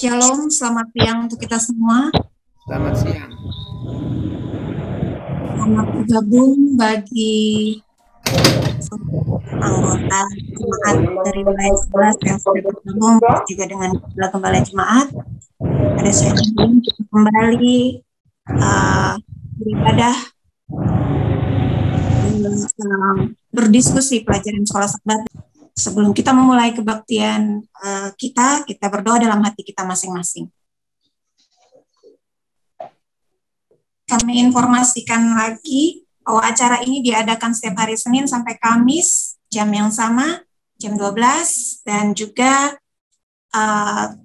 Shalom, selamat siang untuk kita semua. Selamat siang. Selamat bergabung bagi anggota jemaat dari wilayah 11 yang sudah bergabung juga dengan gembala jemaat. Pada siang ini kita kembali beribadah, berdiskusi pelajaran sekolah Sabat. Sebelum kita memulai kebaktian kita berdoa dalam hati kita masing-masing. Kami informasikan lagi bahwa acara ini diadakan setiap hari Senin sampai Kamis, jam yang sama, jam 12, dan juga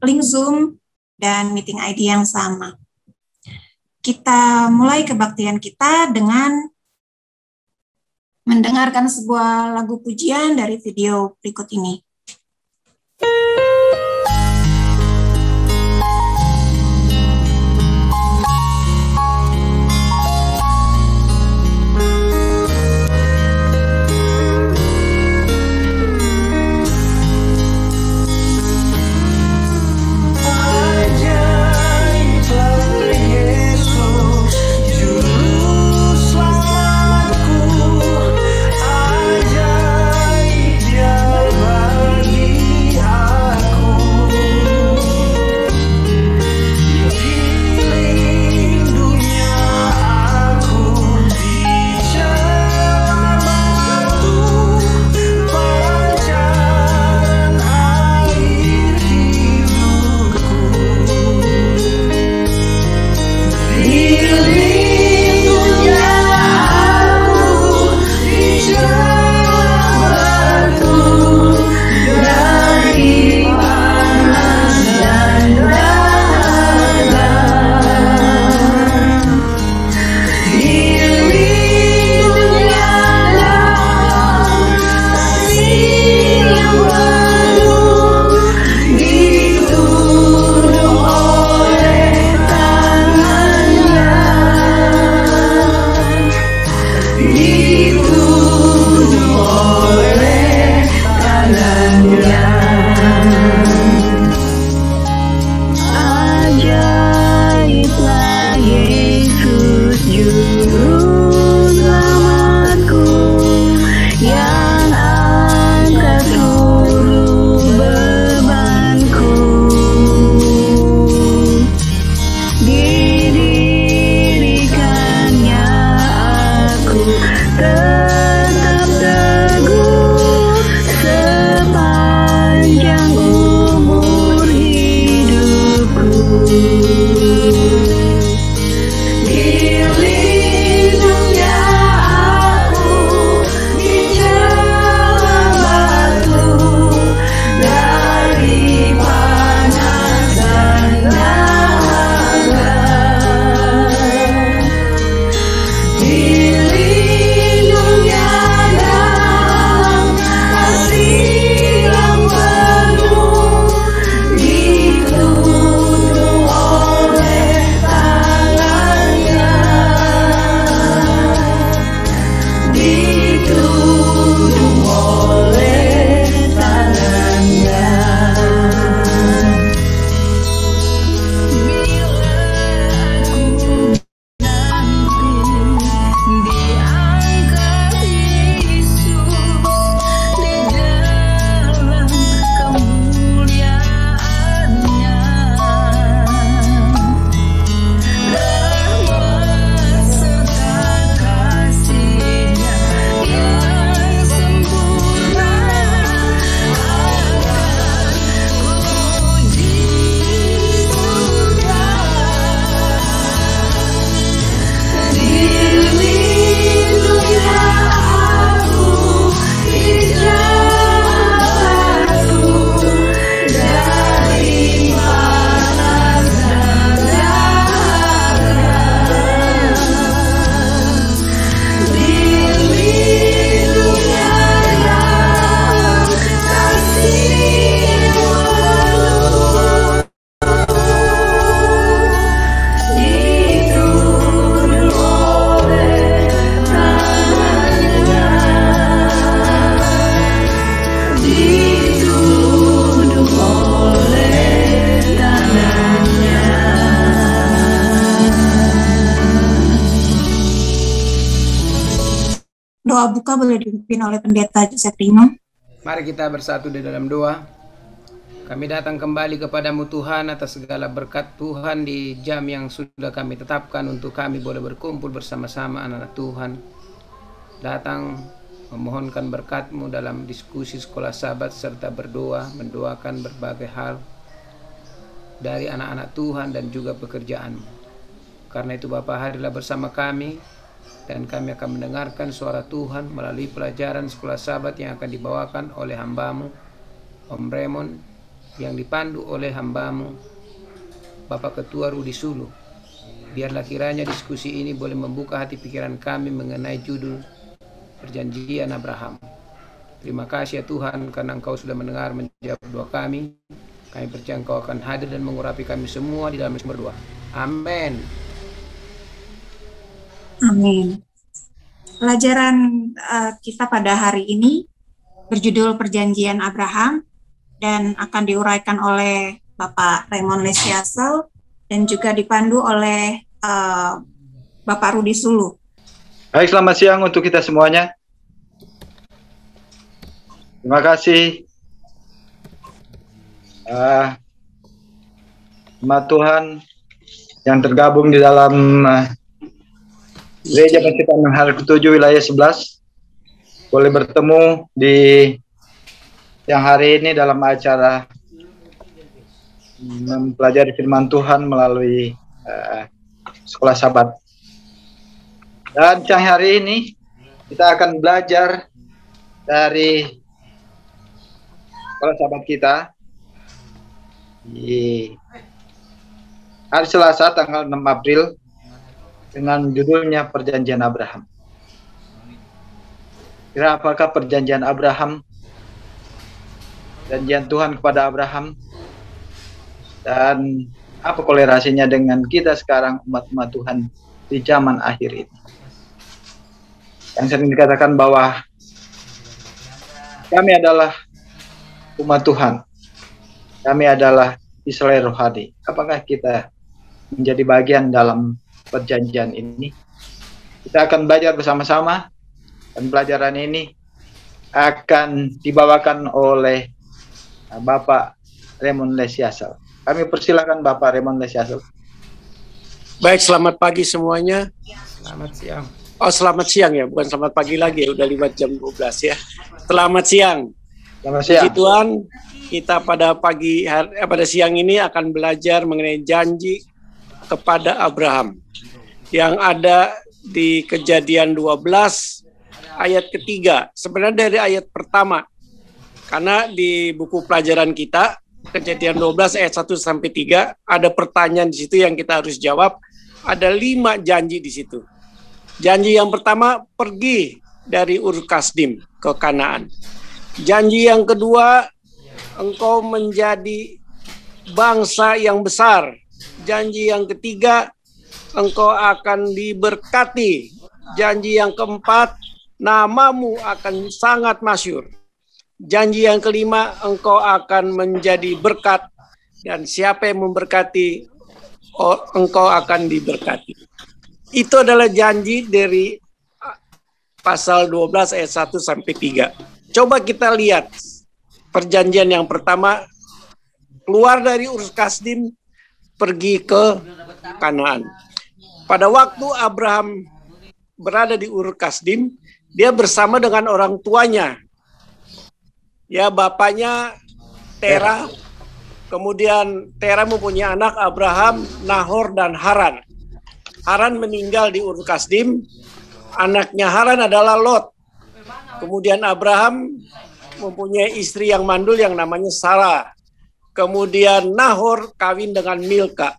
link Zoom dan meeting ID yang sama. Kita mulai kebaktian kita dengan mendengarkan sebuah lagu pujian dari video berikut ini. Ajaib dia bagi Doa buka boleh dipimpin oleh Pendeta Joseph Rino. Mari kita bersatu di dalam doa. Kami datang kembali kepadamu Tuhan atas segala berkat Tuhan di jam yang sudah kami tetapkan untuk kami boleh berkumpul bersama-sama anak-anak Tuhan. Datang memohonkan berkat-Mu dalam diskusi sekolah sahabat serta berdoa, mendoakan berbagai hal dari anak-anak Tuhan dan juga pekerjaan-Mu. Karena itu Bapa, hadirlah bersama kami dan kami akan mendengarkan suara Tuhan melalui pelajaran sekolah sahabat yang akan dibawakan oleh hamba-Mu, Om Raymond, yang dipandu oleh hamba-Mu, Bapak Ketua Rudi Sulu. Biarlah kiranya diskusi ini boleh membuka hati pikiran kami mengenai judul Perjanjian Abraham. Terima kasih ya Tuhan, karena Engkau sudah mendengar menjawab doa kami. Kami percaya Engkau akan hadir dan mengurapi kami semua di dalam berdoa. Amin. Amin. Pelajaran kita pada hari ini berjudul Perjanjian Abraham dan akan diuraikan oleh Bapak Raymond Lesiasel dan juga dipandu oleh Bapak Rudi Sulu. Baik, selamat siang untuk kita semuanya. Terima kasih umat Tuhan yang tergabung di dalam Gereja Penciptaan Hari ke-7 wilayah 11 boleh bertemu di yang hari ini dalam acara mempelajari firman Tuhan melalui sekolah sahabat. Dan siang hari ini kita akan belajar dari sekolah sahabat kita di hari Selasa tanggal 6 April dengan judulnya Perjanjian Abraham. Kira apakah perjanjian Abraham, perjanjian Tuhan kepada Abraham, dan apa kolerasinya dengan kita sekarang umat-umat Tuhan di zaman akhir ini? Yang sering dikatakan bahwa kami adalah umat Tuhan, kami adalah Israel rohani. Apakah kita menjadi bagian dalam perjanjian ini? Kita akan belajar bersama-sama, dan pelajaran ini akan dibawakan oleh Bapak Raymond Lesiasel. Kami persilakan Bapak Raymond Lesiasel. Baik, selamat pagi semuanya. Selamat siang. Oh, selamat siang ya, bukan selamat pagi lagi ya, udah 5 jam 12 ya. Selamat siang. Selamat siang. Puji Tuhan, kita pada siang ini akan belajar mengenai janji kepada Abraham yang ada di Kejadian 12 ayat ketiga. Sebenarnya dari ayat pertama, karena di buku pelajaran kita Kejadian 12 ayat 1 sampai 3 ada pertanyaan di situ yang kita harus jawab. Ada 5 janji di situ. Janji yang pertama, pergi dari Ur Kasdim ke Kanaan. Janji yang kedua, engkau menjadi bangsa yang besar. Janji yang ketiga, engkau akan diberkati. Janji yang keempat, namamu akan sangat masyhur. Janji yang kelima, engkau akan menjadi berkat. Dan siapa yang memberkati, engkau akan diberkati. Itu adalah janji dari pasal 12 ayat 1 sampai 3. Coba kita lihat perjanjian yang pertama, keluar dari Ur Kasdim, pergi ke Kanaan. Pada waktu Abraham berada di Ur Kasdim, dia bersama dengan orang tuanya. Ya, bapaknya Terah, kemudian Terah mempunyai anak Abraham, Nahor, dan Haran. Haran meninggal di Ur Kasdim, anaknya Haran adalah Lot. Kemudian Abraham mempunyai istri yang mandul yang namanya Sarah. Kemudian Nahor kawin dengan Milka.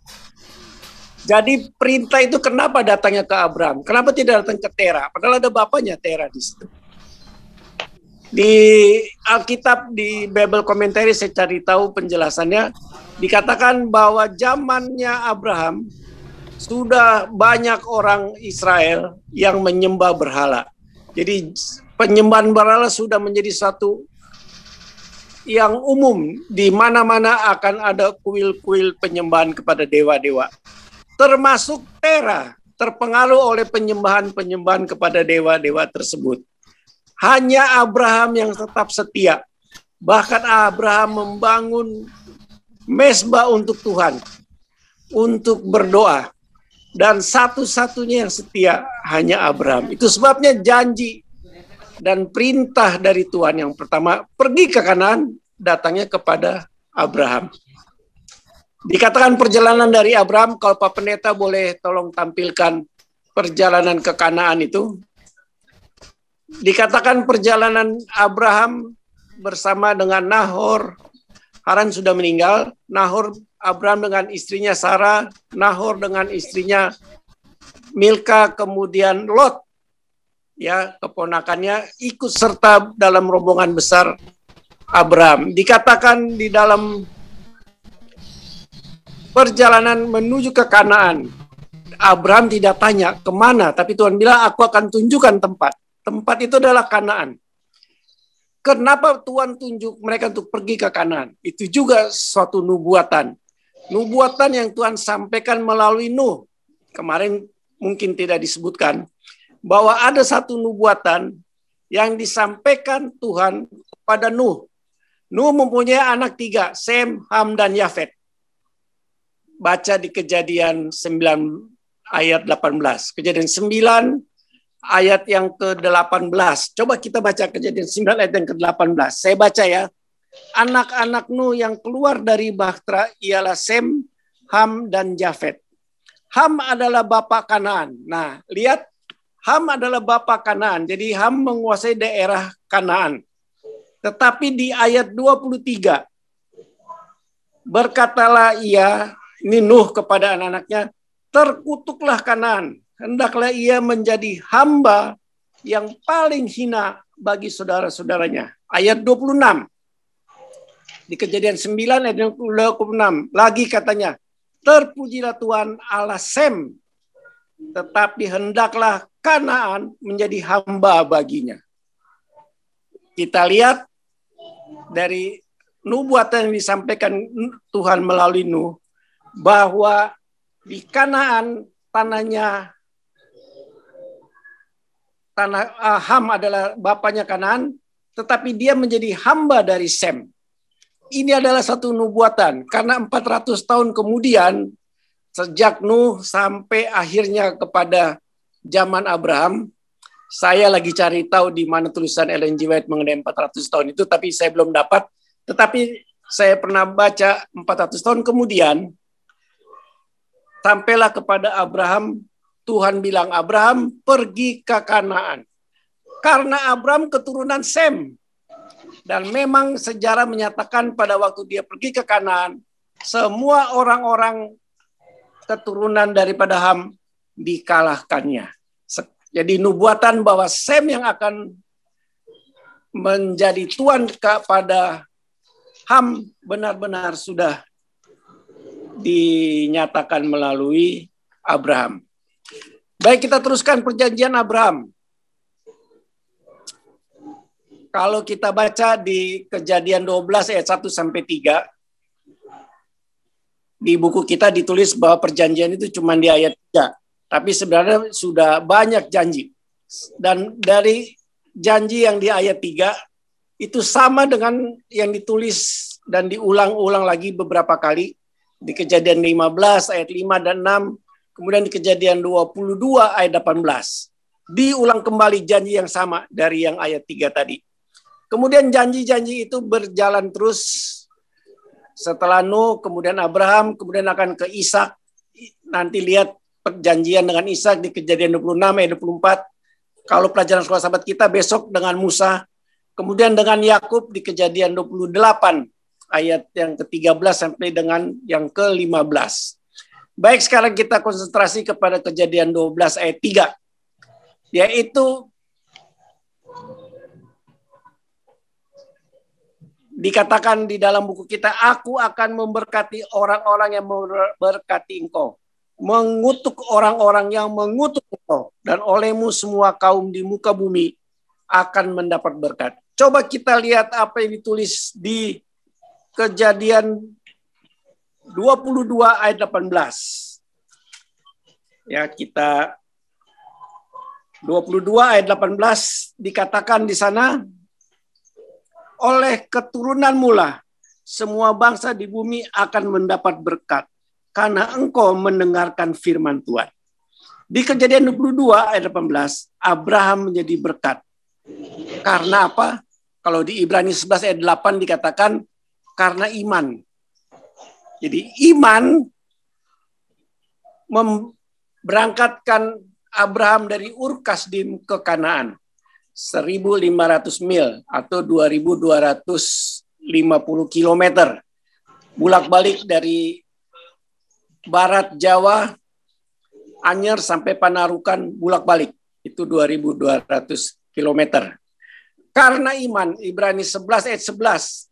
Jadi perintah itu kenapa datangnya ke Abraham? Kenapa tidak datang ke Terah? Padahal ada bapaknya Terah di situ. Di Alkitab, di Bible Commentary saya cari tahu penjelasannya, dikatakan bahwa zamannya Abraham sudah banyak orang Israel yang menyembah berhala. Jadi penyembahan berhala sudah menjadi satu yang umum, di mana-mana akan ada kuil-kuil penyembahan kepada dewa-dewa. Termasuk Terah terpengaruh oleh penyembahan-penyembahan kepada dewa-dewa tersebut. Hanya Abraham yang tetap setia. Bahkan Abraham membangun mezbah untuk Tuhan, untuk berdoa. Dan satu-satunya yang setia hanya Abraham. Itu sebabnya janji dan perintah dari Tuhan yang pertama, pergi ke Kanaan, datangnya kepada Abraham. Dikatakan perjalanan dari Abraham, kalau Pak Pendeta boleh tolong tampilkan perjalanan ke Kanaan itu. Dikatakan perjalanan Abraham bersama dengan Nahor. Haran sudah meninggal, Nahor, Abraham dengan istrinya Sarah, Nahor dengan istrinya Milka, kemudian Lot, ya, keponakannya ikut serta dalam rombongan besar Abraham. Dikatakan di dalam perjalanan menuju ke Kanaan, Abraham tidak tanya kemana, tapi Tuhan bilang, aku akan tunjukkan tempat. Tempat itu adalah Kanaan. Kenapa Tuhan tunjuk mereka untuk pergi ke Kanaan? Itu juga suatu nubuatan. Nubuatan yang Tuhan sampaikan melalui Nuh. Kemarin mungkin tidak disebutkan. Bahwa ada satu nubuatan yang disampaikan Tuhan kepada Nuh. Nuh mempunyai anak 3, Sem, Ham, dan Yafet. Baca di Kejadian 9 ayat 18. Kejadian 9 ayat yang ke-18. Coba kita baca Kejadian 9 ayat yang ke-18. Saya baca ya. Anak-anak Nuh yang keluar dari Bahtera ialah Sem, Ham, dan Yafet. Ham adalah bapa Kanaan. Nah, lihat, Ham adalah bapa Kanaan. Jadi Ham menguasai daerah Kanaan. Tetapi di ayat 23, berkatalah ia, ini Nuh kepada anak-anaknya, terkutuklah Kanaan. Hendaklah ia menjadi hamba yang paling hina bagi saudara-saudaranya. Ayat 26. Di Kejadian 9 ayat 26. Lagi katanya, terpujilah Tuhan Allah Sem, tetapi hendaklah Kanaan menjadi hamba baginya. Kita lihat dari nubuatan yang disampaikan Tuhan melalui Nuh, bahwa di Kanaan Ham adalah bapaknya Kanaan, tetapi dia menjadi hamba dari Sem. Ini adalah satu nubuatan, karena 400 tahun kemudian, sejak Nuh sampai akhirnya kepada zaman Abraham, saya lagi cari tahu di mana tulisan Ellen G. White mengenai 400 tahun itu, tapi saya belum dapat. Tetapi saya pernah baca 400 tahun kemudian, sampailah kepada Abraham, Tuhan bilang, Abraham pergi ke Kanaan. Karena Abraham keturunan Sem. Dan memang sejarah menyatakan pada waktu dia pergi ke Kanaan, semua orang-orang keturunan daripada Ham dikalahkannya. Jadi nubuatan bahwa Sem yang akan menjadi tuan kepada Ham benar-benar sudah dinyatakan melalui Abraham. Baik, kita teruskan perjanjian Abraham. Kalau kita baca di Kejadian 12 ayat 1 sampai 3, di buku kita ditulis bahwa perjanjian itu cuma di ayat 3. Tapi sebenarnya sudah banyak janji. Dan dari janji yang di ayat 3, itu sama dengan yang ditulis dan diulang-ulang lagi beberapa kali. Di Kejadian 15 ayat 5 dan 6, kemudian di Kejadian 22 ayat 18. Diulang kembali janji yang sama dari yang ayat 3 tadi. Kemudian janji-janji itu berjalan terus setelah Nuh, kemudian Abraham, kemudian akan ke Ishak. Nanti lihat perjanjian dengan Ishak di Kejadian 26 ayat 24. Kalau pelajaran sekolah sahabat kita besok dengan Musa. Kemudian dengan Yakub di Kejadian 28 ayat yang ke-13 sampai dengan yang ke-15. Baik, sekarang kita konsentrasi kepada Kejadian 12 ayat 3. Yaitu dikatakan di dalam buku kita, aku akan memberkati orang-orang yang memberkati engkau. Mengutuk orang-orang yang mengutuk engkau. Dan olehmu semua kaum di muka bumi akan mendapat berkat. Coba kita lihat apa yang ditulis di Kejadian 22 ayat 18. Ya, kita 22 ayat 18 dikatakan di sana, oleh keturunan mula semua bangsa di bumi akan mendapat berkat karena engkau mendengarkan firman Tuhan. Di Kejadian 22 ayat 18, Abraham menjadi berkat. Karena apa? Kalau di Ibrani 11 ayat 8 dikatakan karena iman. Jadi iman memberangkatkan Abraham dari Ur Kasdim ke Kanaan. 1.500 mil atau 2.250 kilometer. Bulak-balik dari barat Jawa, Anyer sampai Panarukan bulak-balik. Itu 2.200 kilometer. Karena iman, Ibrani 11 ayat 11.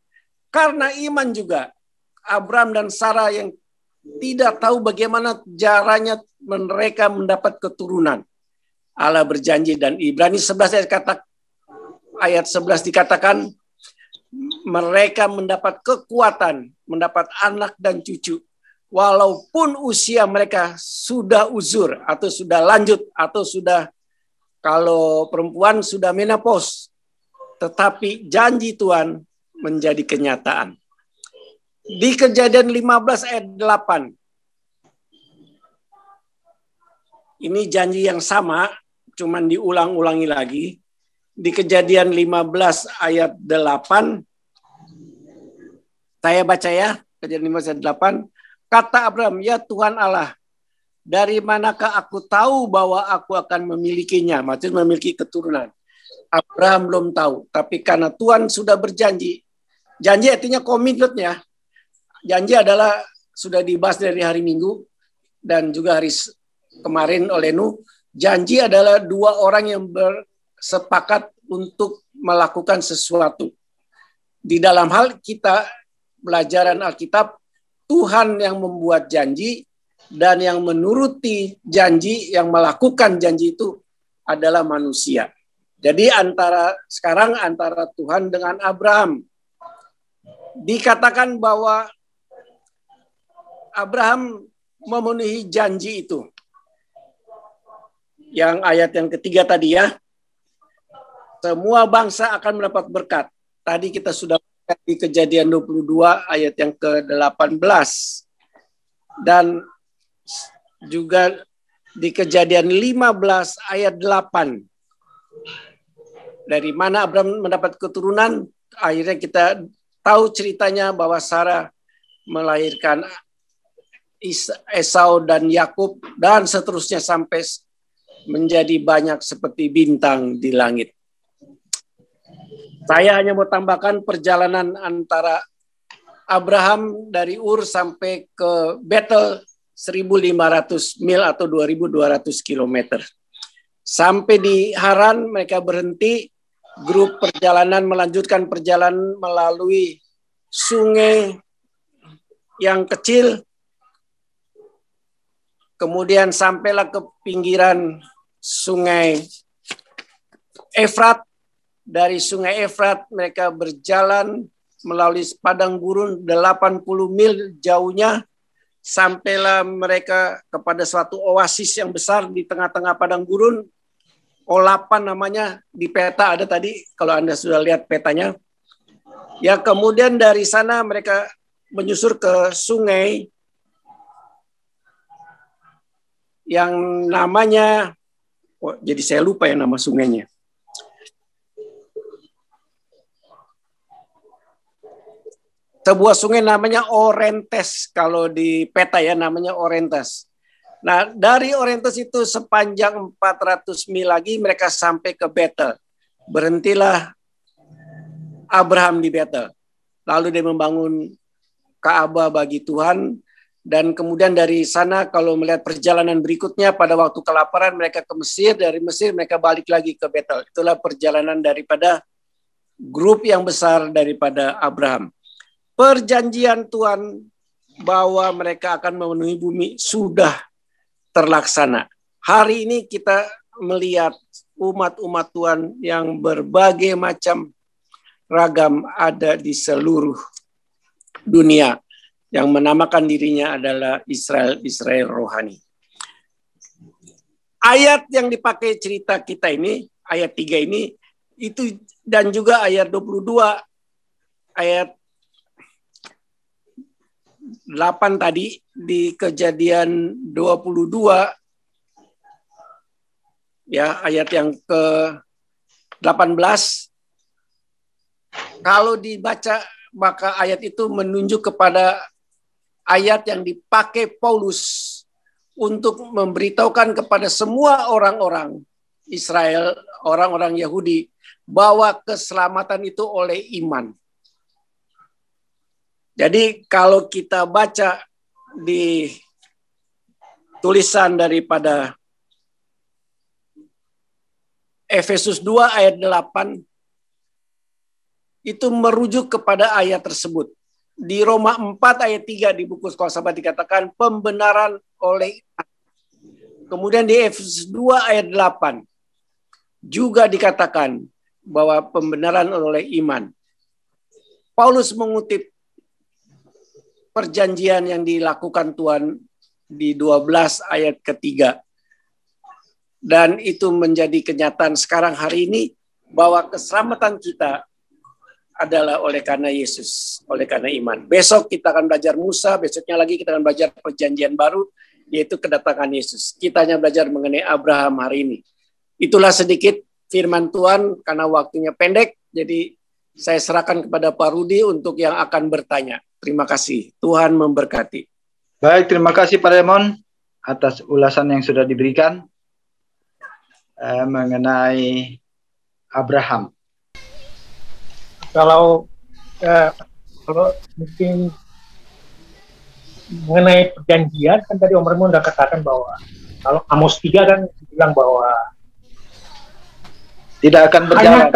Karena iman juga, Abraham dan Sarah yang tidak tahu bagaimana caranya mereka mendapat keturunan. Allah berjanji, dan Ibrani 11 ayat 11 dikatakan, mereka mendapat kekuatan, mendapat anak dan cucu. Walaupun usia mereka sudah uzur atau sudah lanjut atau sudah, kalau perempuan sudah menopause, tetapi janji Tuhan menjadi kenyataan. Di Kejadian 15 ayat 8, ini janji yang sama, cuman diulang-ulangi lagi. Di Kejadian 15 ayat 8, saya baca ya, Kejadian 15 ayat 8, kata Abraham, ya Tuhan Allah, dari manakah aku tahu bahwa aku akan memilikinya? Maksudnya memiliki keturunan. Abraham belum tahu, tapi karena Tuhan sudah berjanji. Janji artinya komitmen ya. Janji adalah sudah dibahas dari hari Minggu dan juga hari kemarin oleh Nuh. Janji adalah dua orang yang bersepakat untuk melakukan sesuatu. Di dalam hal kita, pelajaran Alkitab, Tuhan yang membuat janji dan yang menuruti janji, yang melakukan janji itu adalah manusia. Jadi sekarang antara Tuhan dengan Abraham. Dikatakan bahwa Abraham memenuhi janji itu. Yang ayat yang ketiga tadi ya. Semua bangsa akan mendapat berkat. Tadi kita sudah di Kejadian 22 ayat yang ke-18. Dan juga di Kejadian 15 ayat 8. Dari mana Abraham mendapat keturunan? Akhirnya kita tahu ceritanya bahwa Sarah melahirkan Esau dan Yakub dan seterusnya sampai menjadi banyak seperti bintang di langit. Saya hanya mau tambahkan perjalanan antara Abraham dari Ur sampai ke Betel 1.500 mil atau 2.200 kilometer. Sampai di Haran mereka berhenti, grup perjalanan melanjutkan perjalanan melalui sungai yang kecil, kemudian sampailah ke pinggiran sungai Efrat. Dari sungai Efrat mereka berjalan melalui padang gurun 80 mil jauhnya, sampailah mereka kepada suatu oasis yang besar di tengah-tengah padang gurun. Olapan namanya, di peta ada tadi kalau Anda sudah lihat petanya. Ya, kemudian dari sana mereka menyusur ke sungai yang namanya, jadi saya lupa ya nama sungainya. Sebuah sungai namanya Orentes, kalau di peta ya namanya Orentes. Nah, dari Orentes itu sepanjang 400 mil lagi mereka sampai ke Betel. Berhentilah Abraham di Betel. Lalu dia membangun Ka'bah bagi Tuhan. Dan kemudian dari sana kalau melihat perjalanan berikutnya, pada waktu kelaparan mereka ke Mesir. Dari Mesir mereka balik lagi ke Betel. Itulah perjalanan daripada grup yang besar daripada Abraham. Perjanjian Tuhan bahwa mereka akan memenuhi bumi sudah terlaksana. Hari ini kita melihat umat-umat Tuhan yang berbagai macam ragam ada di seluruh dunia yang menamakan dirinya adalah Israel rohani. ayat yang dipakai cerita kita ini, ayat 3 ini, itu dan juga ayat 22, ayat 8 tadi di Kejadian 22, ya, ayat yang ke-18, kalau dibaca maka ayat itu menunjuk kepada ayat yang dipakai Paulus untuk memberitahukan kepada semua orang-orang Israel, orang-orang Yahudi, bahwa keselamatan itu oleh iman. Jadi kalau kita baca di tulisan daripada Efesus 2 ayat 8, itu merujuk kepada ayat tersebut. Di Roma 4 ayat 3 di buku Sekolah Sabat dikatakan pembenaran oleh iman. Kemudian di Efesus 2 ayat 8 juga dikatakan bahwa pembenaran oleh iman. Paulus mengutip perjanjian yang dilakukan Tuhan di 12 ayat ketiga. Dan itu menjadi kenyataan sekarang hari ini bahwa keselamatan kita adalah oleh karena Yesus, oleh karena iman. Besok kita akan belajar Musa, besoknya lagi kita akan belajar perjanjian baru, yaitu kedatangan Yesus. Kita hanya belajar mengenai Abraham hari ini. Itulah sedikit firman Tuhan, karena waktunya pendek, jadi saya serahkan kepada Pak Rudi untuk yang akan bertanya. Terima kasih, Tuhan memberkati. Baik, terima kasih Pak Raymond atas ulasan yang sudah diberikan mengenai Abraham. Kalau mungkin mengenai perjanjian, kan tadi Om Raymond sudah katakan bahwa kalau Amos 3 kan bilang bahwa tidak akan berjalan.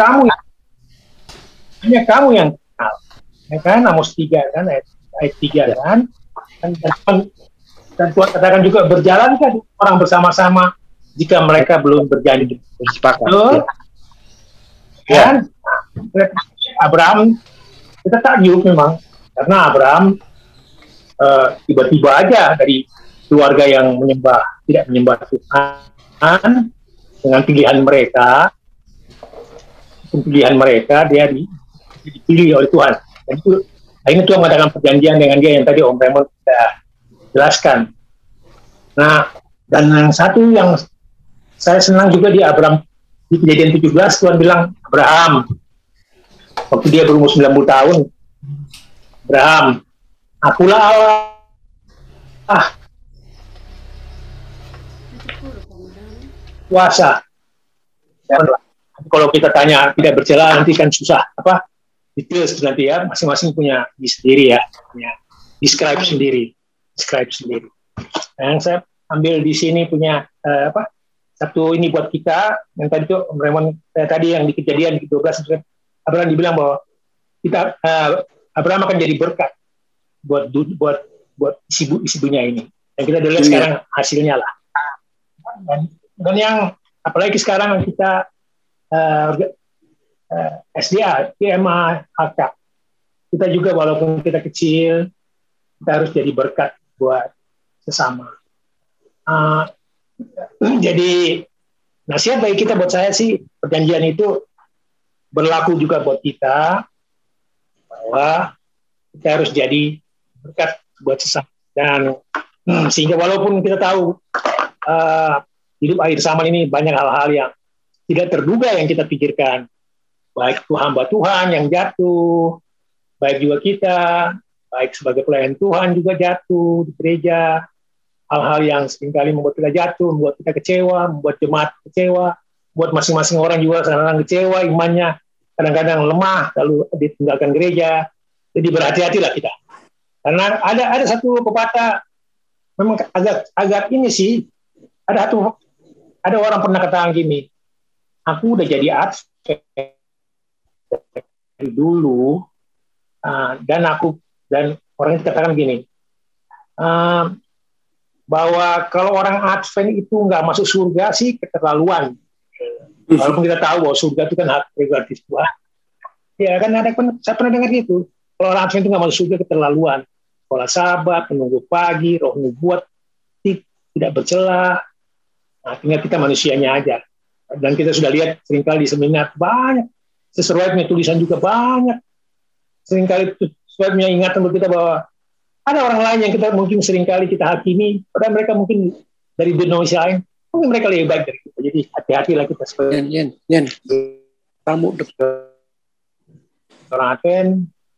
Hanya kamu yang kenal. Ya kan, Amos 3 kan, ayat 3 kan. Dan Tuhan katakan juga berjalan kan orang bersama-sama jika mereka belum berjanji. Bersepakat. Kan? Abraham, kita takjub memang, karena Abraham tiba-tiba aja dari keluarga yang tidak menyembah Tuhan, dengan pilihan mereka dia dipilih oleh Tuhan. Dan itu akhirnya Tuhan mengadakan perjanjian dengan dia yang tadi Om Raymond sudah jelaskan. Nah, dan yang satu yang saya senang juga di Abraham, di Kejadian 17 Tuhan bilang, Abraham, waktu dia berumur 90 tahun, Abraham, akulah Allah kuasa. Kalau kita tanya tidak bercela nanti kan susah, detail nanti ya, masing-masing punya sendiri ya, punya describe sendiri. Yang saya ambil di sini punya satu ini buat kita, yang tadi tuh Om Raymond tadi yang di Kejadian 12 Abraham dibilang bahwa Abraham akan jadi berkat buat ibu-ibunya ini. Dan kita lihat sekarang hasilnya lah. Dan yang apalagi sekarang kita SDA, PMA, HK, kita juga walaupun kita kecil, kita harus jadi berkat buat sesama. Jadi nasihat bagi kita, buat saya sih, perjanjian itu berlaku juga buat kita, bahwa kita harus jadi berkat buat sesama. Dan sehingga walaupun kita tahu hidup akhir zaman ini banyak hal-hal yang tidak terduga yang kita pikirkan, baik itu hamba Tuhan yang jatuh, baik juga kita, baik sebagai pelayan Tuhan juga jatuh di gereja, hal-hal yang seringkali membuat kita jatuh, membuat kita kecewa, membuat jemaat kecewa, buat masing-masing orang juga kadang-kadang kecewa, imannya kadang-kadang lemah, lalu ditinggalkan gereja. Jadi berhati-hatilah kita. Karena ada satu pepatah, memang agak ini sih, ada orang pernah katakan gini, aku udah jadi Advent dari dulu, dan orang katakan gini, bahwa kalau orang Advent itu nggak masuk surga sih keterlaluan. Walaupun kita tahu bahwa surga itu kan hak prerogatif Tuhan. Ya kan saya pernah dengar gitu. Kalau orang Advent itu nggak masuk surga keterlaluan. Sekolah Sabat, menunggu pagi, roh nubuat, tidak bercela, Nah, tinggal kita manusianya aja. Dan kita sudah lihat seringkali di seminar banyak, sesuai tulisan juga banyak. Seringkali sesuai ingatan buat kita bahwa ada orang lain yang kita mungkin seringkali kita hakimi, padahal mereka mungkin dari denominasi lain, mungkin mereka lebih baik dari kita. Jadi hati-hatilah kita sebagai Kamu orang Aten,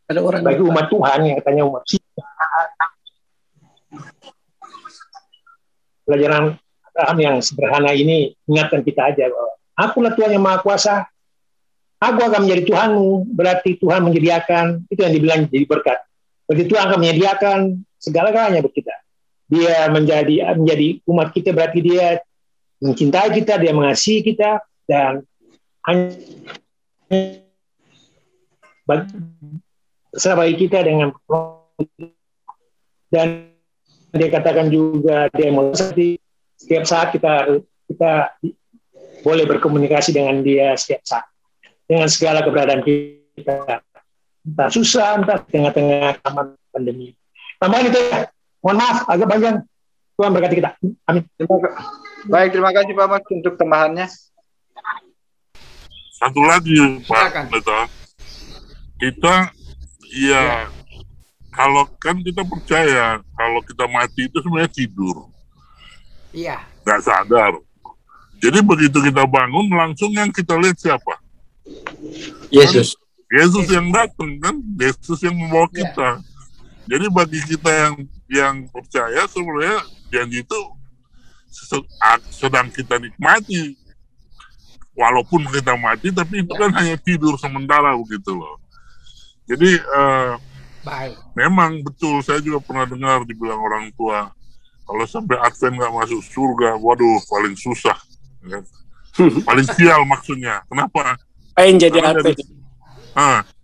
ada orang bagi umat Tuhan yang katanya umat pelajaran Abraham yang sederhana ini ingatkan kita aja bahwa akulah Tuhan yang Maha Kuasa, aku akan menjadi Tuhanmu, berarti Tuhan menyediakan, itu yang dibilang jadi berkat. Berarti Tuhan akan menyediakan segala-galanya buat kita. Dia menjadi umat kita, berarti dia mencintai kita, dia mengasihi kita, dan bersama bagi kita dengan, dan dia katakan juga dia mau setiap saat kita boleh berkomunikasi dengan dia setiap saat dengan segala keberadaan kita, entah susah, entah tengah-tengah pandemi. Tambahan itu ya, mohon maaf agak panjang. Tuhan berkati kita. Amin. Baik, terima kasih Pak Mas untuk tambahannya. Satu lagi Pak Pendeta, kita ya kalau kan kita percaya kalau kita mati itu sebenarnya tidur, nggak sadar. Jadi begitu kita bangun langsung yang kita lihat siapa? Yesus. Yesus yang datang kan, Yesus yang membawa kita. Jadi bagi kita yang percaya sebenarnya janji itu sedang kita nikmati. Walaupun kita mati, tapi itu kan hanya tidur sementara begitu loh. Jadi memang betul, saya juga pernah dengar dibilang orang tua, kalau sampai Advent nggak masuk surga, waduh paling susah. Ya. Paling sial maksudnya. Kenapa? Pengen jadi Advent.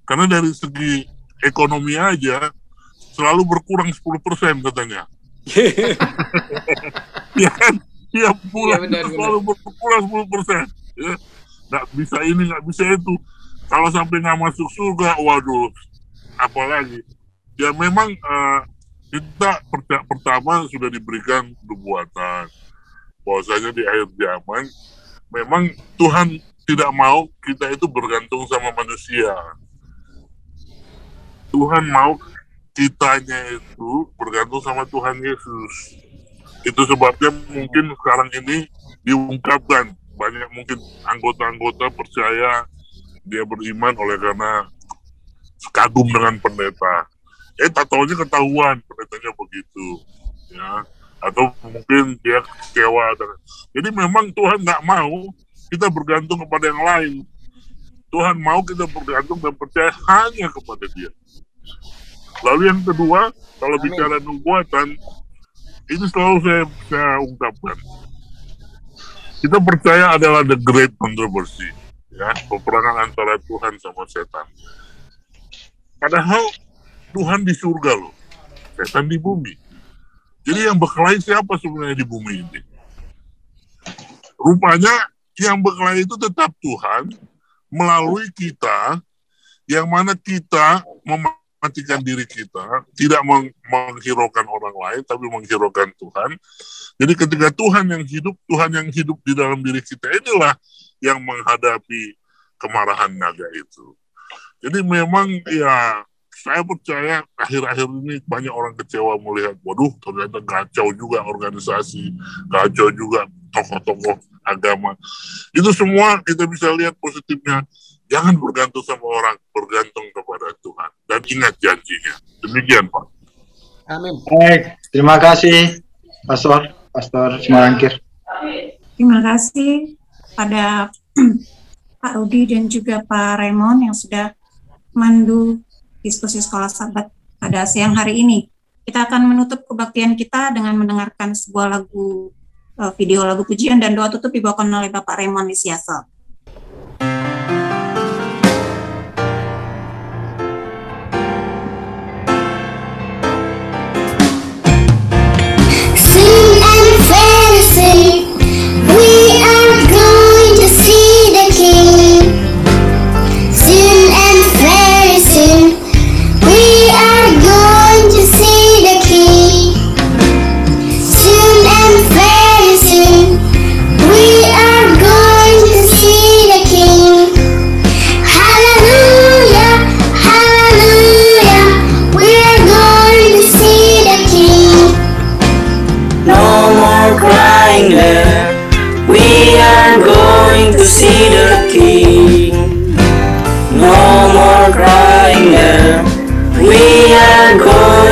Karena dari segi ekonomi aja selalu berkurang 10% katanya. Ya kan? Tiap bulan selalu berkurang 10%. Ya. Nggak bisa ini, nggak bisa itu. Kalau sampai nggak masuk surga, waduh, apalagi. Ya memang kita pertama sudah diberikan nubuatan. Bahwasanya di akhir zaman, memang Tuhan tidak mau kita itu bergantung sama manusia. Tuhan mau kitanya itu bergantung sama Tuhan Yesus. Itu sebabnya mungkin sekarang ini diungkapkan. Banyak mungkin anggota-anggota percaya dia beriman oleh karena kagum dengan pendeta. Tak taunya ketahuan pendetanya begitu. Ya. Atau mungkin dia kecewa. Jadi memang Tuhan nggak mau kita bergantung kepada yang lain. Tuhan mau kita bergantung dan percaya hanya kepada Dia. Lalu yang kedua, kalau bicara nubuatan, ini selalu saya ungkapkan. Kita percaya adalah the great controversy, ya, peperangan antara Tuhan sama setan. Padahal Tuhan di surga loh, setan di bumi. Jadi yang berkelahi siapa sebenarnya di bumi ini? Rupanya yang berkelahi itu tetap Tuhan melalui kita, yang mana kita mematikan diri kita, tidak menghiraukan orang lain, tapi menghiraukan Tuhan. Jadi ketika Tuhan yang hidup di dalam diri kita, inilah yang menghadapi kemarahan naga itu. Jadi memang ya, saya percaya akhir-akhir ini banyak orang kecewa melihat, waduh ternyata kacau juga organisasi, kacau juga tokoh-tokoh agama. Itu semua kita bisa lihat positifnya. Jangan bergantung sama orang, bergantung kepada Tuhan. Dan ingat janjinya. Demikian, Pak. Amin. Baik, terima kasih Pastor Simalangkir. Terima kasih pada Pak Rudi dan juga Pak Raymond yang sudah memandu diskusi sekolah Sabat pada siang hari ini. Kita akan menutup kebaktian kita dengan mendengarkan sebuah lagu, video lagu pujian dan doa tutup dibawakan oleh Bapak Raymond Lisiasa.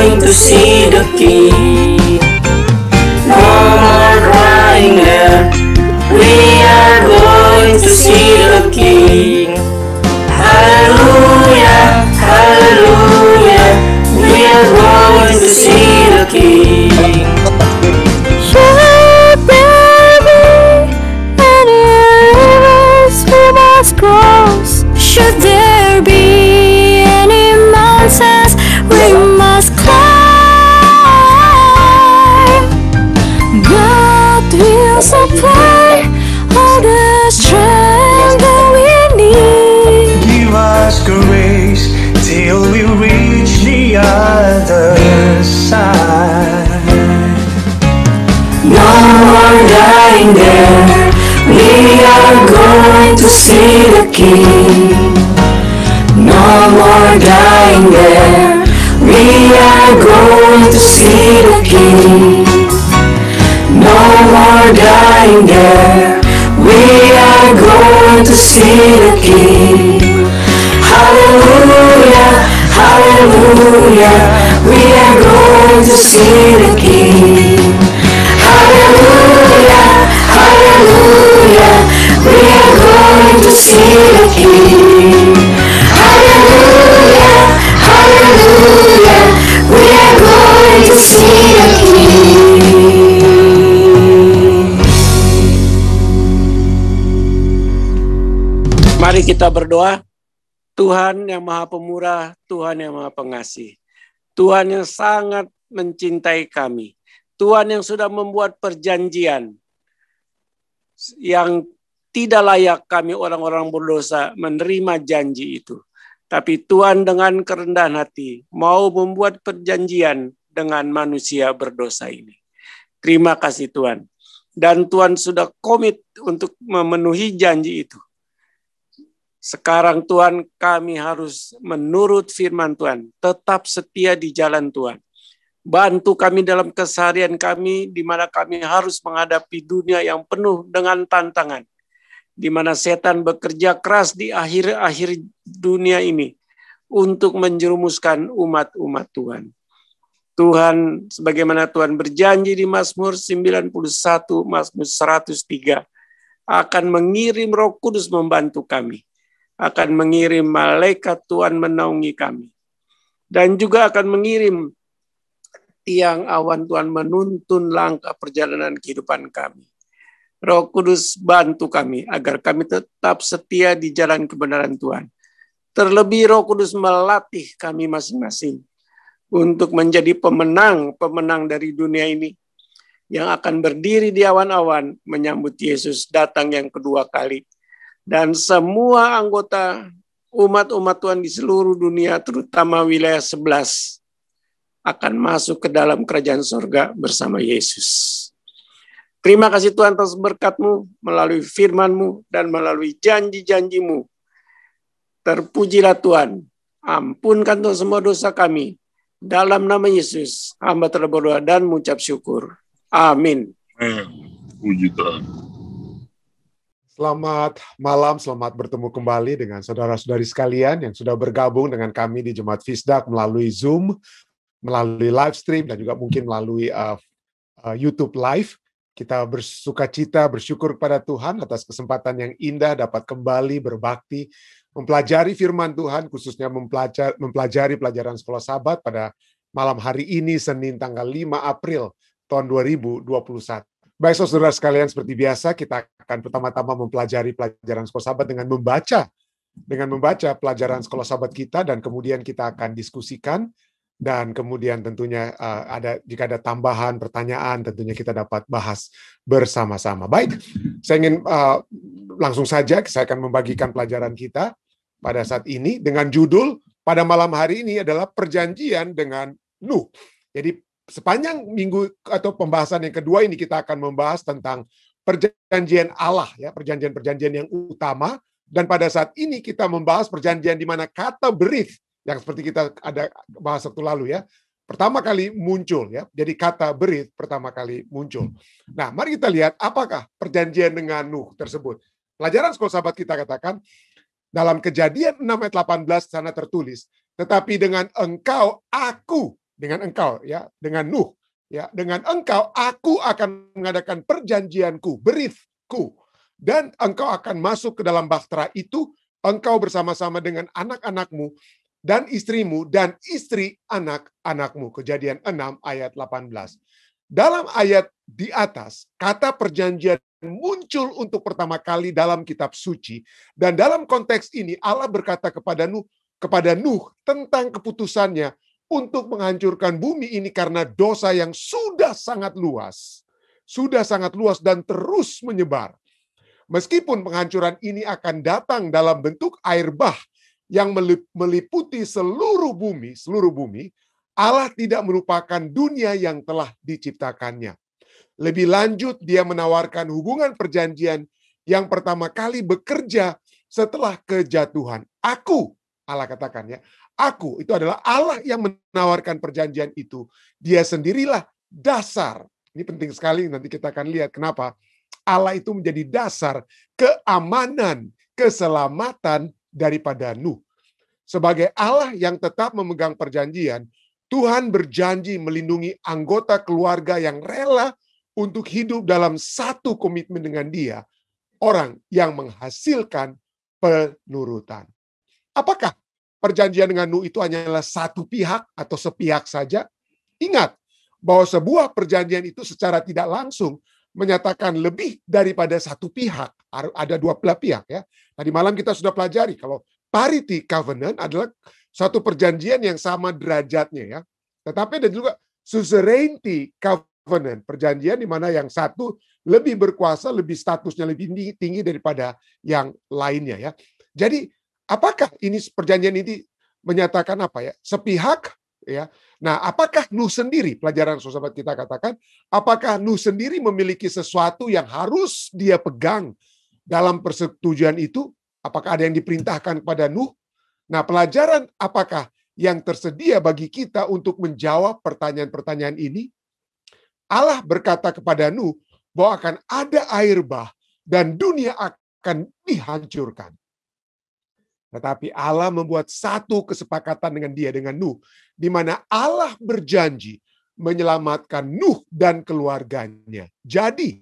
going to see the King. No more crying there, we are going to see the King. Hallelujah, hallelujah, we are going to see the King. Should there be any rivers we must cross? Should there be any mountains we must climb? God will supply all the strength that we need. Give us grace till we reach the other side. No more dying there, we are going to see the King. No more dying there, we are going to see the King. No more dying there, we are going to see the King. Hallelujah, hallelujah, we are going to see the King. Hallelujah, hallelujah, we are going to see the King. Hallelujah, hallelujah, we are going to see the King. Mari kita berdoa. Tuhan yang Maha Pemurah, Tuhan yang Maha Pengasih, Tuhan yang sangat mencintai kami, Tuhan yang sudah membuat perjanjian yang tidak layak kami orang-orang berdosa menerima janji itu. Tapi Tuhan dengan kerendahan hati mau membuat perjanjian dengan manusia berdosa ini. Terima kasih Tuhan. Dan Tuhan sudah komit untuk memenuhi janji itu. Sekarang Tuhan, kami harus menurut firman Tuhan, tetap setia di jalan Tuhan. Bantu kami dalam keseharian kami, di mana kami harus menghadapi dunia yang penuh dengan tantangan, di mana setan bekerja keras di akhir-akhir dunia ini untuk menjerumuskan umat-umat Tuhan. Tuhan, sebagaimana Tuhan berjanji di Mazmur 91, Mazmur 103, akan mengirim Roh Kudus membantu kami, akan mengirim malaikat Tuhan menaungi kami, dan juga akan mengirim tiang awan Tuhan menuntun langkah perjalanan kehidupan kami. Roh Kudus bantu kami agar kami tetap setia di jalan kebenaran Tuhan. Terlebih Roh Kudus melatih kami masing-masing untuk menjadi pemenang dari dunia ini yang akan berdiri di awan-awan menyambut Yesus datang yang kedua kali. Dan semua anggota umat-umat Tuhan di seluruh dunia, terutama wilayah 11, akan masuk ke dalam kerajaan surga bersama Yesus. Terima kasih Tuhan atas berkat-Mu melalui firman-Mu dan melalui janji-janji-Mu. Terpujilah Tuhan. Ampunkan Tuhan semua dosa kami. Dalam nama Yesus, hamba telah berdoa dan mengucap syukur. Amin. Puji Tuhan. Selamat malam, selamat bertemu kembali dengan saudara-saudari sekalian yang sudah bergabung dengan kami di Jemaat Fisdak melalui Zoom, melalui live stream, dan juga mungkin melalui YouTube Live. Kita bersukacita, bersyukur kepada Tuhan atas kesempatan yang indah dapat kembali berbakti, mempelajari firman Tuhan, khususnya mempelajari pelajaran Sekolah Sabat pada malam hari ini, Senin tanggal 5 April tahun 2021. Baik saudara sekalian, seperti biasa kita akan pertama-tama mempelajari pelajaran Sekolah Sabat dengan membaca pelajaran Sekolah Sabat kita, dan kemudian kita akan diskusikan, dan kemudian tentunya jika ada tambahan pertanyaan tentunya kita dapat bahas bersama-sama. Baik, saya ingin langsung saja saya akan membagikan pelajaran kita pada saat ini dengan judul pada malam hari ini adalah perjanjian dengan Nuh. Jadi sepanjang minggu atau pembahasan yang kedua ini kita akan membahas tentang perjanjian Allah, ya, perjanjian-perjanjian yang utama, dan pada saat ini kita membahas perjanjian di mana kata berith yang seperti kita ada bahas waktu lalu, ya, pertama kali muncul, ya. Jadi kata berith pertama kali muncul. Nah, mari kita lihat apakah perjanjian dengan Nuh tersebut. Pelajaran Sekolah Sabat kita katakan dalam Kejadian 6 ayat 18 sana tertulis, tetapi dengan engkau aku dengan engkau ya, dengan Nuh ya, dengan engkau aku akan mengadakan perjanjianku, berithku, dan engkau akan masuk ke dalam bahtera itu, engkau bersama-sama dengan anak-anakmu dan istrimu dan istri anak-anakmu. Kejadian 6 ayat 18. Dalam ayat di atas, kata perjanjian muncul untuk pertama kali dalam kitab suci, dan dalam konteks ini Allah berkata kepada Nuh tentang keputusannya untuk menghancurkan bumi ini karena dosa yang sudah sangat luas dan terus menyebar. Meskipun penghancuran ini akan datang dalam bentuk air bah yang meliputi seluruh bumi, Allah tidak merupakan dunia yang telah diciptakannya. Lebih lanjut, dia menawarkan hubungan perjanjian yang pertama kali bekerja setelah kejatuhan. Aku, Allah katakan ya, aku itu adalah Allah yang menawarkan perjanjian itu. Dia sendirilah dasar. Ini penting sekali, nanti kita akan lihat kenapa Allah itu menjadi dasar keamanan, keselamatan daripada Nuh. Sebagai Allah yang tetap memegang perjanjian, Tuhan berjanji melindungi anggota keluarga yang rela untuk hidup dalam satu komitmen dengan Dia, orang yang menghasilkan penurutan. Apakah perjanjian dengan Nuh itu hanyalah satu pihak atau sepihak saja? Ingat bahwa sebuah perjanjian itu secara tidak langsung menyatakan lebih daripada satu pihak. Ada dua belah pihak ya. Tadi malam kita sudah pelajari kalau parity covenant adalah satu perjanjian yang sama derajatnya ya. Tetapi ada juga suzerainty covenant, perjanjian di mana yang satu lebih berkuasa, lebih statusnya lebih tinggi daripada yang lainnya ya. Jadi apakah ini perjanjian ini menyatakan apa ya? Sepihak ya. Nah, apakah Nuh sendiri, pelajaran sahabat kita katakan, apakah Nuh sendiri memiliki sesuatu yang harus dia pegang dalam persetujuan itu? Apakah ada yang diperintahkan kepada Nuh? Nah, pelajaran apakah yang tersedia bagi kita untuk menjawab pertanyaan-pertanyaan ini? Allah berkata kepada Nuh bahwa akan ada air bah dan dunia akan dihancurkan. Tetapi Allah membuat satu kesepakatan dengan dia, dengan Nuh, di mana Allah berjanji menyelamatkan Nuh dan keluarganya. Jadi,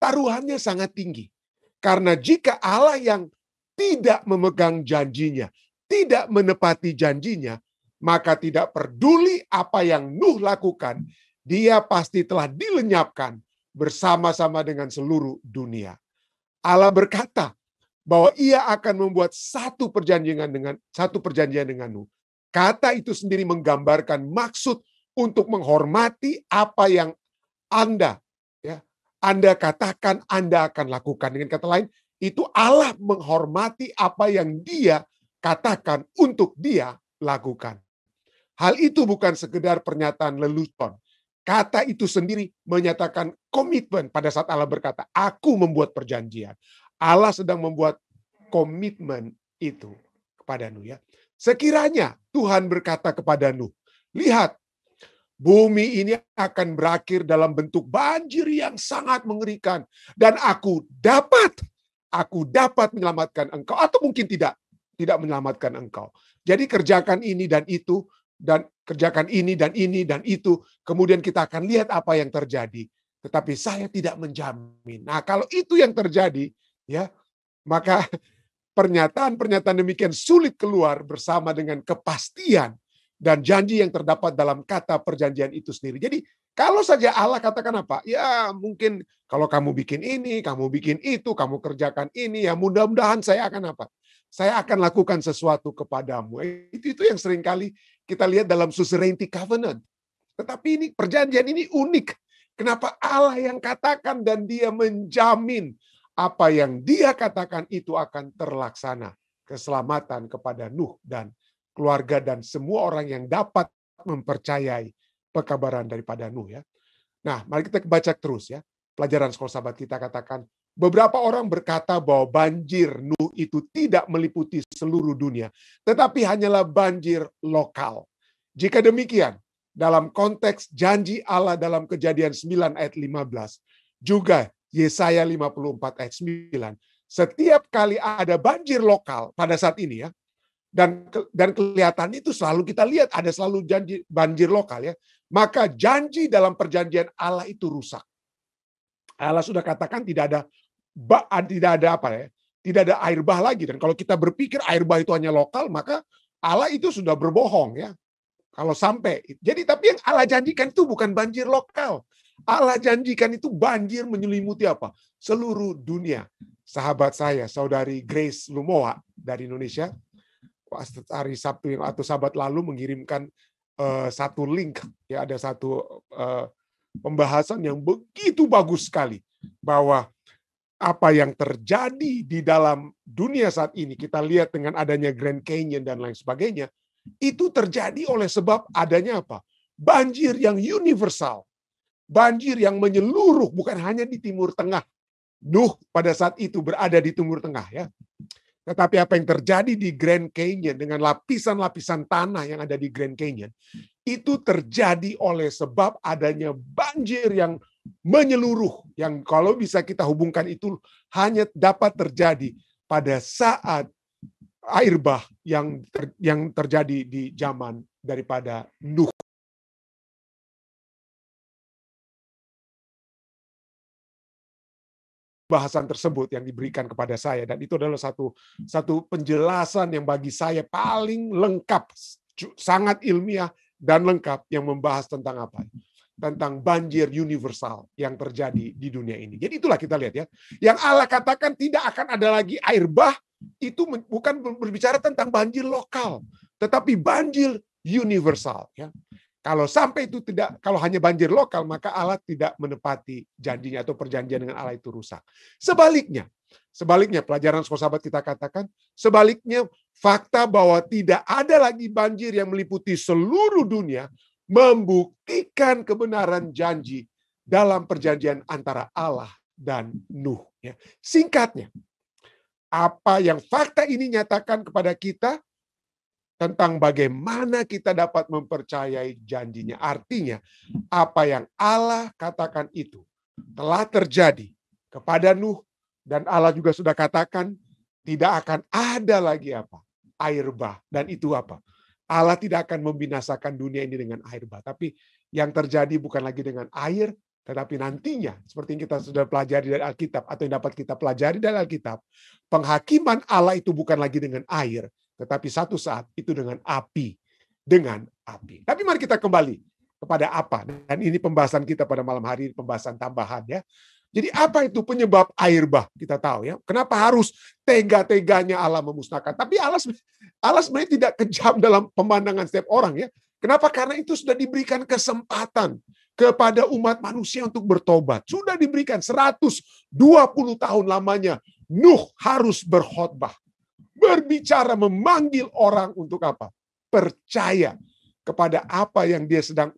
taruhannya sangat tinggi. Karena jika Allah yang tidak memegang janjinya, tidak menepati janjinya, maka tidak peduli apa yang Nuh lakukan, dia pasti telah dilenyapkan bersama-sama dengan seluruh dunia. Allah berkata bahwa ia akan membuat satu perjanjian dengan Nuh. Kata itu sendiri menggambarkan maksud untuk menghormati apa yang Anda katakan Anda akan lakukan. Dengan kata lain, itu Allah menghormati apa yang Dia katakan untuk Dia lakukan. Hal itu bukan sekedar pernyataan lelucon. Kata itu sendiri menyatakan komitmen pada saat Allah berkata, aku membuat perjanjian. Allah sedang membuat komitmen itu kepada Nuh ya. Sekiranya Tuhan berkata kepada Nuh, lihat, bumi ini akan berakhir dalam bentuk banjir yang sangat mengerikan. Dan aku dapat menyelamatkan engkau. Atau mungkin tidak menyelamatkan engkau. Jadi kerjakan ini dan itu, dan kerjakan ini dan itu. Kemudian kita akan lihat apa yang terjadi. Tetapi saya tidak menjamin. Nah, kalau itu yang terjadi, ya, maka pernyataan-pernyataan demikian sulit keluar bersama dengan kepastian dan janji yang terdapat dalam kata perjanjian itu sendiri. Jadi kalau saja Allah katakan apa? Ya mungkin kalau kamu bikin ini, kamu bikin itu, kamu kerjakan ini, ya mudah-mudahan saya akan apa? Saya akan lakukan sesuatu kepadamu. Itu yang seringkali kita lihat dalam suzerainty covenant. Tetapi ini perjanjian ini unik. Kenapa Allah yang katakan dan Dia menjamin apa yang Dia katakan itu akan terlaksana. Keselamatan kepada Nuh dan keluarga dan semua orang yang dapat mempercayai pekabaran daripada Nuh ya. Nah, mari kita baca terus ya. Pelajaran sekolah sahabat kita katakan, beberapa orang berkata bahwa banjir Nuh itu tidak meliputi seluruh dunia, tetapi hanyalah banjir lokal. Jika demikian, dalam konteks janji Allah dalam Kejadian 9 ayat 15, juga Yesaya 54 ayat 9, setiap kali ada banjir lokal pada saat ini ya, dan kelihatan itu selalu kita lihat ada selalu janji banjir lokal ya. Maka janji dalam perjanjian Allah itu rusak. Allah sudah katakan tidak ada apa ya? Tidak ada air bah lagi. Dan kalau kita berpikir air bah itu hanya lokal, maka Allah itu sudah berbohong ya. Kalau sampai. Jadi tapi yang Allah janjikan itu bukan banjir lokal. Allah janjikan itu banjir menyelimuti apa? Seluruh dunia. Sahabat saya, saudari Grace Lumowa dari Indonesia, hari Sabtu atau Sabat lalu mengirimkan satu link, ya ada satu pembahasan yang begitu bagus sekali bahwa apa yang terjadi di dalam dunia saat ini, kita lihat dengan adanya Grand Canyon dan lain sebagainya, itu terjadi oleh sebab adanya apa? Banjir yang universal. Banjir yang menyeluruh, bukan hanya di Timur Tengah. Nuh pada saat itu berada di Timur Tengah ya. Tetapi apa yang terjadi di Grand Canyon dengan lapisan-lapisan tanah yang ada di Grand Canyon, itu terjadi oleh sebab adanya banjir yang menyeluruh, yang kalau bisa kita hubungkan itu hanya dapat terjadi pada saat air bah yang terjadi di zaman daripada Nuh. Bahasan tersebut yang diberikan kepada saya, dan itu adalah satu penjelasan yang bagi saya paling lengkap, sangat ilmiah dan lengkap, yang membahas tentang apa? Tentang banjir universal yang terjadi di dunia ini. Jadi itulah kita lihat ya. Yang Allah katakan tidak akan ada lagi air bah, itu bukan berbicara tentang banjir lokal, tetapi banjir universal ya. Kalau sampai itu tidak, kalau hanya banjir lokal, maka Allah tidak menepati janjinya atau perjanjian dengan Allah itu rusak. Sebaliknya pelajaran sekolah sahabat kita katakan, sebaliknya fakta bahwa tidak ada lagi banjir yang meliputi seluruh dunia membuktikan kebenaran janji dalam perjanjian antara Allah dan Nuh. Singkatnya, apa yang fakta ini nyatakan kepada kita tentang bagaimana kita dapat mempercayai janjinya. Artinya, apa yang Allah katakan itu telah terjadi kepada Nuh, dan Allah juga sudah katakan tidak akan ada lagi apa? Air bah. Dan itu apa? Allah tidak akan membinasakan dunia ini dengan air bah. Tapi yang terjadi bukan lagi dengan air, tetapi nantinya, seperti yang kita sudah pelajari dari Alkitab, atau yang dapat kita pelajari dari Alkitab, penghakiman Allah itu bukan lagi dengan air, tetapi satu saat itu dengan api. Dengan api. Tapi mari kita kembali kepada apa. Dan ini pembahasan kita pada malam hari, pembahasan tambahan ya. Jadi apa itu penyebab air bah? Kita tahu ya. Kenapa harus tega-teganya Allah memusnahkan? Tapi Allah sebenarnya tidak kejam dalam pemandangan setiap orang ya. Kenapa? Karena itu sudah diberikan kesempatan kepada umat manusia untuk bertobat. Sudah diberikan 120 tahun lamanya. Nuh harus berkhotbah. Berbicara, memanggil orang untuk apa? Percaya kepada apa yang dia sedang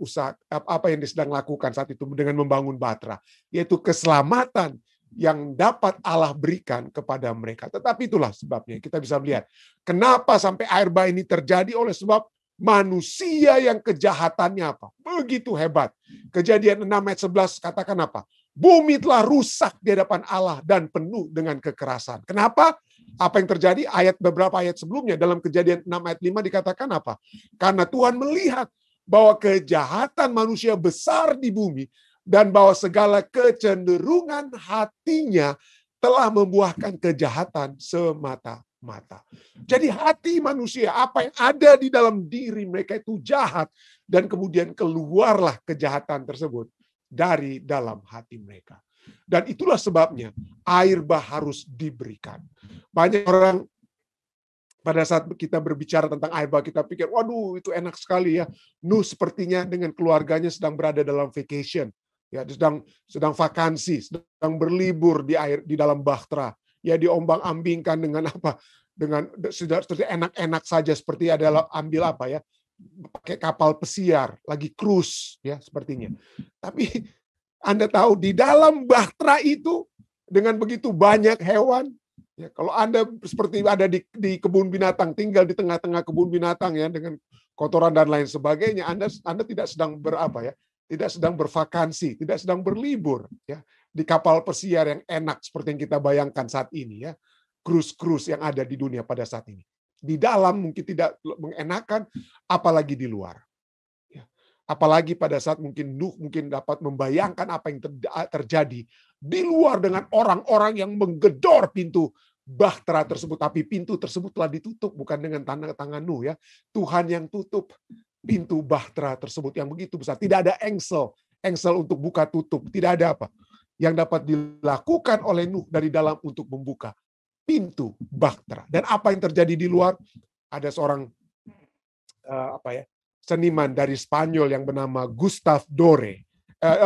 apa yang dia sedang lakukan saat itu dengan membangun Batra, yaitu keselamatan yang dapat Allah berikan kepada mereka. Tetapi itulah sebabnya kita bisa melihat kenapa sampai air bah ini terjadi, oleh sebab manusia yang kejahatannya apa? Begitu hebat. Kejadian 6 ayat 11 katakan apa? Bumi telah rusak di hadapan Allah dan penuh dengan kekerasan. Kenapa? Apa yang terjadi? Beberapa ayat sebelumnya dalam Kejadian 6 ayat 5 dikatakan apa? Karena Tuhan melihat bahwa kejahatan manusia besar di bumi dan bahwa segala kecenderungan hatinya telah membuahkan kejahatan semata-mata. Jadi hati manusia, apa yang ada di dalam diri mereka itu jahat, dan kemudian keluarlah kejahatan tersebut dari dalam hati mereka. Dan itulah sebabnya air bah harus diberikan. Banyak orang pada saat kita berbicara tentang air bah, kita pikir, waduh itu enak sekali ya. Nuh sepertinya dengan keluarganya sedang berada dalam vacation, ya, sedang vakansi, sedang berlibur di dalam bahtera, ya, diombang-ambingkan dengan apa? Dengan sudah enak-enak saja, seperti adalah ambil apa ya? Pakai kapal pesiar, lagi cruise ya sepertinya. Tapi Anda tahu di dalam bahtera itu dengan begitu banyak hewan. Ya, kalau Anda seperti ada di kebun binatang, tinggal di tengah-tengah kebun binatang ya dengan kotoran dan lain sebagainya, Anda tidak sedang berapa ya? Tidak sedang bervakansi, tidak sedang berlibur ya di kapal pesiar yang enak seperti yang kita bayangkan saat ini ya. Cruise yang ada di dunia pada saat ini. di dalam mungkin tidak mengenakan, apalagi di luar. Apalagi pada saat mungkin Nuh mungkin dapat membayangkan apa yang terjadi di luar dengan orang-orang yang menggedor pintu bahtera tersebut. Tapi pintu tersebut telah ditutup, bukan dengan tangan Nuh ya. Tuhan yang tutup pintu bahtera tersebut yang begitu besar. Tidak ada engsel untuk buka tutup. Tidak ada apa yang dapat dilakukan oleh Nuh dari dalam untuk membuka pintu bahtera. Dan apa yang terjadi di luar? Ada seorang seniman dari Spanyol yang bernama Gustave Doré,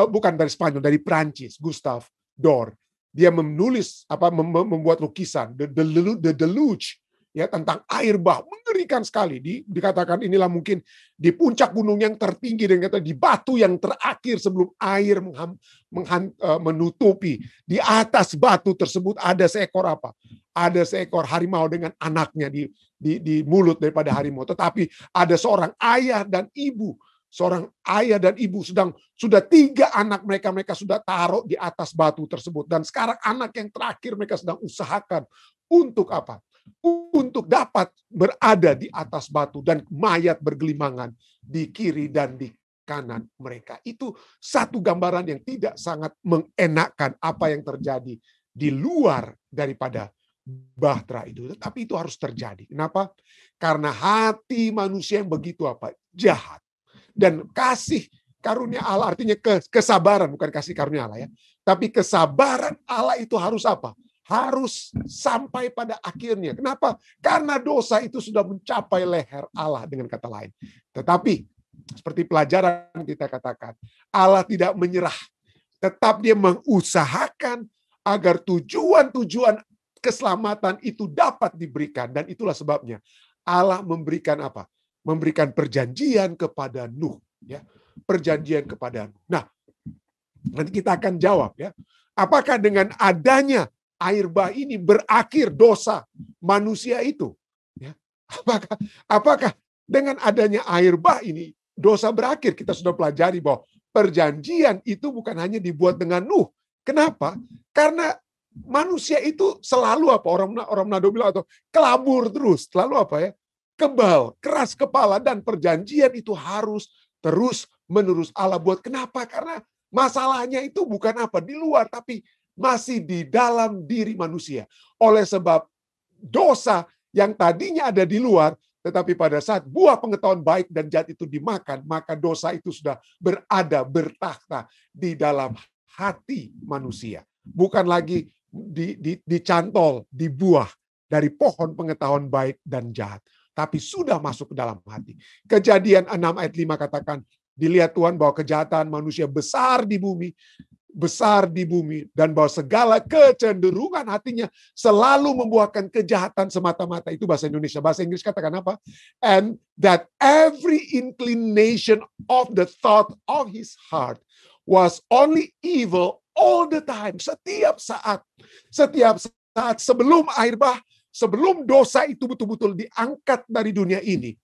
bukan dari Spanyol, dari Prancis, Gustave Doré. Dia menulis membuat lukisan The Deluge ya, tentang air bah, mengerikan sekali. Dikatakan inilah mungkin di puncak gunung yang tertinggi dan kata di batu yang terakhir sebelum air menutupi. Di atas batu tersebut ada seekor apa? Ada seekor harimau dengan anaknya di mulut daripada harimau. Tetapi ada seorang ayah dan ibu. Seorang ayah dan ibu sudah 3 anak mereka sudah taruh di atas batu tersebut. Dan sekarang anak yang terakhir mereka sedang usahakan untuk apa? Untuk dapat berada di atas batu dan mayat bergelimangan di kiri dan di kanan mereka. Itu satu gambaran yang tidak sangat mengenakkan apa yang terjadi di luar daripada bahtera itu. Tetapi itu harus terjadi. Kenapa? Karena hati manusia yang begitu apa? Jahat. Dan kasih karunia Allah artinya kesabaran, bukan kasih karunia Allah ya. Tapi kesabaran Allah itu harus apa? Harus sampai pada akhirnya. Kenapa? Karena dosa itu sudah mencapai leher Allah dengan kata lain. Tetapi seperti pelajaran kita katakan, Allah tidak menyerah. Tetap dia mengusahakan agar tujuan-tujuan keselamatan itu dapat diberikan. Dan itulah sebabnya Allah memberikan apa? Memberikan perjanjian kepada Nuh. Ya, perjanjian kepada Nuh. Nah, nanti kita akan jawab ya. Apakah dengan adanya air bah ini berakhir dosa manusia itu? Ya. Apakah dengan adanya air bah ini dosa berakhir? Kita sudah pelajari bahwa perjanjian itu bukan hanya dibuat dengan Nuh. Kenapa? Karena manusia itu selalu apa? Orang Manado bilang atau kelabur terus, selalu apa ya? Kebal, keras kepala, dan perjanjian itu harus terus menerus Allah buat. Kenapa? Karena masalahnya itu bukan apa di luar, tapi masih di dalam diri manusia. Oleh sebab dosa yang tadinya ada di luar, tetapi pada saat buah pengetahuan baik dan jahat itu dimakan, maka dosa itu sudah bertakhta di dalam hati manusia. Bukan lagi dicantol di buah dari pohon pengetahuan baik dan jahat, tapi sudah masuk ke dalam hati. Kejadian 6 ayat 5 katakan, dilihat Tuhan bahwa kejahatan manusia besar di bumi, dan bahwa segala kecenderungan hatinya selalu membuahkan kejahatan semata-mata. Itu bahasa Indonesia. Bahasa Inggris katakan apa? And that every inclination of the thought of his heart was only evil all the time. Setiap saat sebelum air bah, sebelum dosa itu betul-betul diangkat dari dunia ini,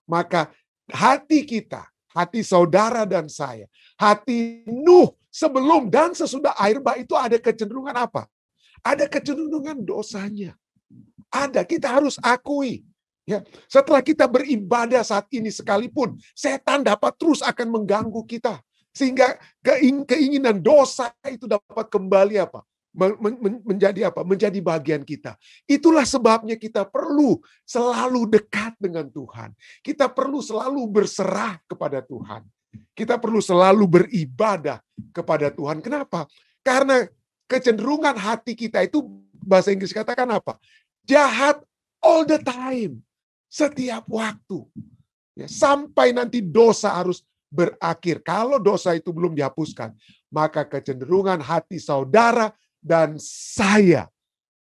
maka hati kita, hati saudara dan saya, hati Nuh sebelum dan sesudah air bah itu ada kecenderungan apa? Ada kecenderungan dosanya. Ada, kita harus akui. Ya, setelah kita beribadah saat ini sekalipun, setan dapat terus akan mengganggu kita. Sehingga keinginan dosa itu dapat kembali apa? Menjadi apa? Menjadi bagian kita. Itulah sebabnya kita perlu selalu dekat dengan Tuhan. Kita perlu selalu berserah kepada Tuhan. Kita perlu selalu beribadah kepada Tuhan. Kenapa? Karena kecenderungan hati kita itu, bahasa Inggris katakan apa? Jahat all the time. Setiap waktu. Ya, sampai nanti dosa harus berakhir. Kalau dosa itu belum dihapuskan, maka kecenderungan hati saudara dan saya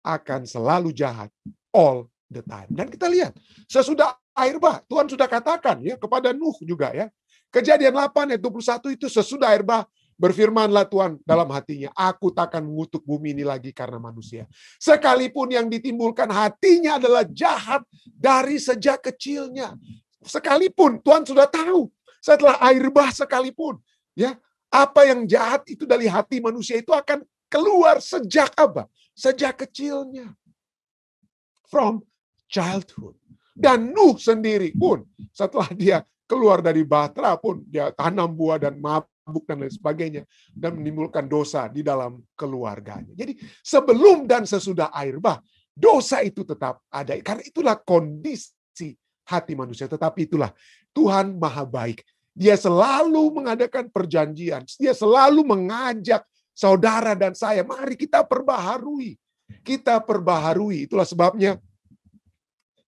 akan selalu jahat all the time. Dan kita lihat, sesudah air bah, Tuhan sudah katakan ya kepada Nuh juga ya. Kejadian 8 ayat 21 itu sesudah air bah, berfirmanlah Tuhan dalam hatinya, aku takkan mengutuk bumi ini lagi karena manusia. Sekalipun yang ditimbulkan hatinya adalah jahat dari sejak kecilnya. Sekalipun Tuhan sudah tahu, setelah air bah sekalipun, ya apa yang jahat itu dari hati manusia itu akan keluar sejak apa? Sejak kecilnya. From childhood. Dan Nuh sendiri pun setelah dia keluar dari bahtera pun dia tanam buah dan mabuk dan lain sebagainya dan menimbulkan dosa di dalam keluarganya. Jadi sebelum dan sesudah air bah, dosa itu tetap ada. Karena itulah kondisi hati manusia. Tetapi itulah Tuhan Maha Baik. Dia selalu mengadakan perjanjian. Dia selalu mengajak saudara dan saya, mari kita perbaharui. Kita perbaharui. Itulah sebabnya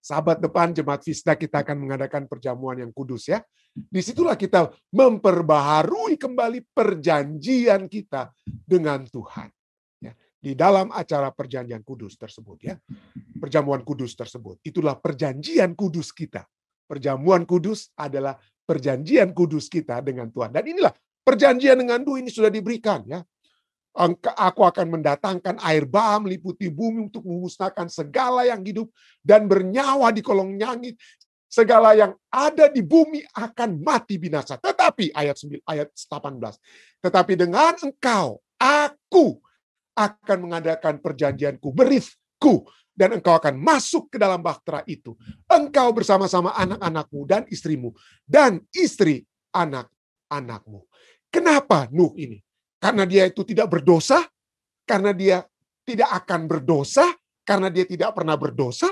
Sabat depan Jemaat Fisda kita akan mengadakan perjamuan yang kudus ya. Disitulah kita memperbaharui kembali perjanjian kita dengan Tuhan. Ya, di dalam acara perjanjian kudus tersebut ya. Perjamuan kudus tersebut. Itulah perjanjian kudus kita. Perjamuan kudus adalah perjanjian kudus kita dengan Tuhan. Dan inilah perjanjian dengan Tuhan ini sudah diberikan ya. Aku akan mendatangkan air bah meliputi bumi untuk memusnahkan segala yang hidup dan bernyawa di kolong langit. Segala yang ada di bumi akan mati binasa. Tetapi ayat 18. Tetapi dengan engkau, aku akan mengadakan perjanjianku, berifku, dan engkau akan masuk ke dalam bahtera itu. Engkau bersama-sama anak-anakmu dan istrimu, dan istri anak-anakmu. Kenapa Nuh ini? Karena dia itu tidak berdosa, karena dia tidak akan berdosa, karena dia tidak pernah berdosa.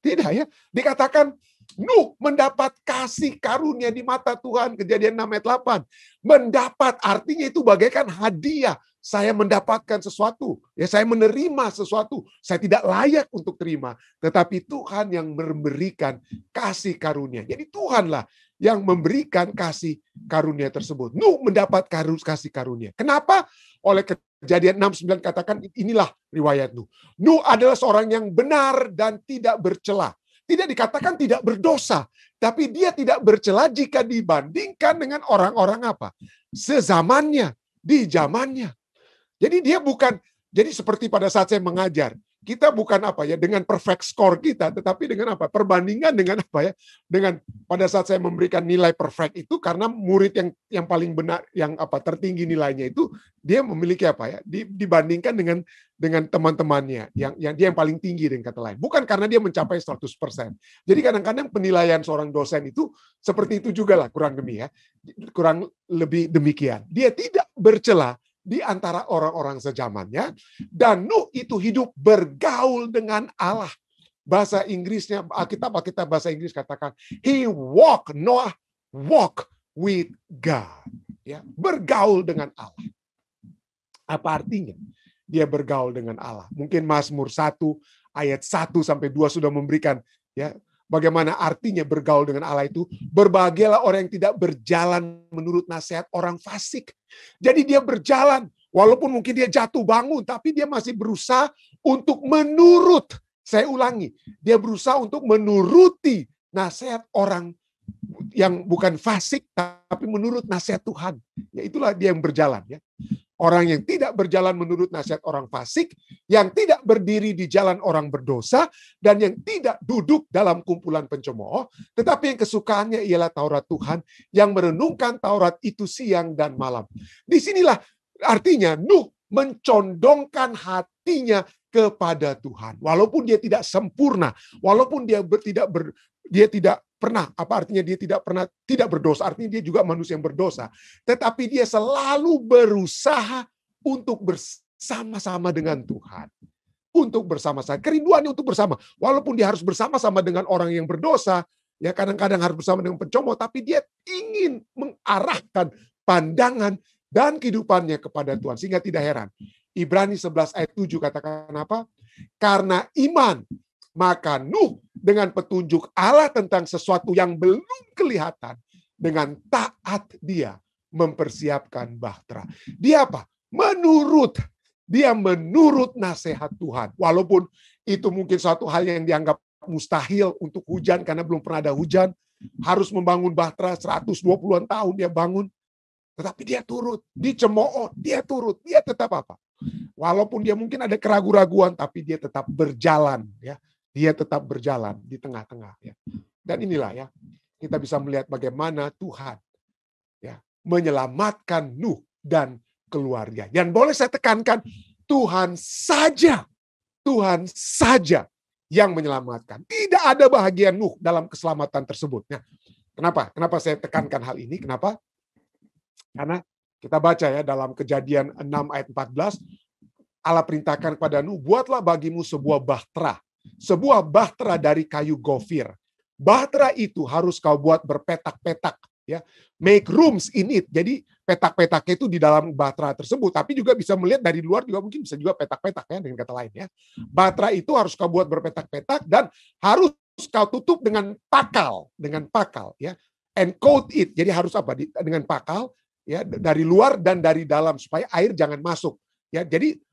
Tidak ya. Dikatakan Nuh mendapat kasih karunia di mata Tuhan. Kejadian 6 ayat 8. Mendapat artinya itu bagaikan hadiah. Saya mendapatkan sesuatu. Ya, saya menerima sesuatu. Saya tidak layak untuk terima. Tetapi Tuhan yang memberikan kasih karunia. Jadi Tuhanlah yang memberikan kasih karunia tersebut. Nuh mendapat kasih karunia. Kenapa? Oleh Kejadian 6:9 katakan inilah riwayat Nuh. Nuh adalah seorang yang benar dan tidak bercela. Tidak dikatakan tidak berdosa, tapi dia tidak bercela jika dibandingkan dengan orang-orang apa? Sezamannya, di zamannya. Jadi dia bukan, jadi seperti pada saat saya mengajar, kita bukan apa ya dengan perfect score kita, tetapi dengan apa? Perbandingan dengan apa ya? Dengan pada saat saya memberikan nilai perfect itu karena murid yang paling benar, yang apa tertinggi nilainya itu dia memiliki apa ya? Dibandingkan dengan teman-temannya yang dia yang paling tinggi dengan kata lain. Bukan karena dia mencapai 100%. Jadi kadang-kadang penilaian seorang dosen itu seperti itu juga lah kurang lebih demikian. Dia tidak bercela di antara orang-orang sezamannya, dan Nuh itu hidup bergaul dengan Allah. Bahasa Inggrisnya, Alkitab bahasa Inggris katakan, Noah walk with God. Ya, bergaul dengan Allah. Apa artinya? Dia bergaul dengan Allah. Mungkin Mazmur 1 ayat 1-2 sudah memberikan ya bagaimana artinya bergaul dengan Allah itu. Berbahagialah orang yang tidak berjalan menurut nasihat orang fasik. Jadi dia berjalan, walaupun mungkin dia jatuh bangun, tapi dia masih berusaha untuk menurut. Saya ulangi, dia berusaha untuk menuruti nasihat orang yang bukan fasik, tapi menurut nasihat Tuhan. Ya itulah dia yang berjalan. Ya. Orang yang tidak berjalan menurut nasihat orang fasik, yang tidak berdiri di jalan orang berdosa, dan yang tidak duduk dalam kumpulan pencemooh, tetapi yang kesukaannya ialah Taurat Tuhan, yang merenungkan Taurat itu siang dan malam. Disinilah artinya Nuh mencondongkan hatinya kepada Tuhan. Walaupun dia tidak sempurna, walaupun dia tidak pernah, apa artinya dia tidak pernah tidak berdosa, artinya dia juga manusia yang berdosa. Tetapi dia selalu berusaha untuk bersama-sama dengan Tuhan. Untuk bersama-sama. Kerinduannya untuk bersama. Walaupun dia harus bersama-sama dengan orang yang berdosa, ya kadang-kadang harus bersama dengan pencomooh, tapi dia ingin mengarahkan pandangan dan kehidupannya kepada Tuhan. Sehingga tidak heran. Ibrani 11 ayat 7 katakan apa? Karena iman, maka Nuh dengan petunjuk Allah tentang sesuatu yang belum kelihatan, dengan taat dia mempersiapkan bahtera. Dia apa? Dia menurut nasihat Tuhan. Walaupun itu mungkin suatu hal yang dianggap mustahil untuk hujan karena belum pernah ada hujan. Harus membangun bahtera 120-an tahun dia bangun. Tetapi dia turut. Dicemooh, dia turut. Dia tetap apa? Walaupun dia mungkin ada keraguan-raguan, tapi dia tetap berjalan. Ya. Dia tetap berjalan di tengah-tengah. Ya. Dan inilah ya, kita bisa melihat bagaimana Tuhan ya menyelamatkan Nuh dan keluarga. Dan boleh saya tekankan, Tuhan saja yang menyelamatkan. Tidak Tidak ada bahagian Nuh dalam keselamatan tersebut. Nah, kenapa? Kenapa saya tekankan hal ini? Kenapa? Karena kita baca ya dalam Kejadian 6 ayat 14, Allah perintahkan kepada Nuh, buatlah bagimu sebuah bahtera. Sebuah bahtera dari kayu gofir. Bahtera itu harus kau buat berpetak-petak. Ya, make rooms in it. Jadi petak-petaknya itu di dalam bahtera tersebut. Tapi juga bisa melihat dari luar juga mungkin bisa juga petak-petak ya, dengan kata lain ya. Bahtera itu harus kau buat berpetak-petak dan harus kau tutup dengan pakal ya. And coat it. Jadi harus apa? Dengan pakal ya, dari luar dan dari dalam supaya air jangan masuk. Ya, jadi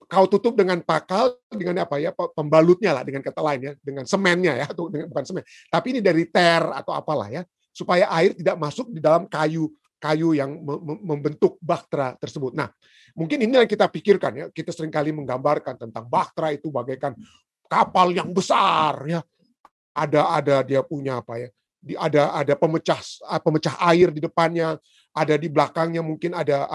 kau tutup dengan pakal, dengan apa ya, pembalutnya lah, dengan kata lain ya, dengan semennya ya, atau dengan, bukan semen, tapi ini dari ter atau apalah ya, supaya air tidak masuk di dalam kayu yang membentuk bahtera tersebut. Nah, mungkin ini yang kita pikirkan ya, kita seringkali menggambarkan tentang bahtera itu bagaikan kapal yang besar ya, ada dia punya apa ya, ada pemecah air di depannya, ada di belakangnya mungkin ada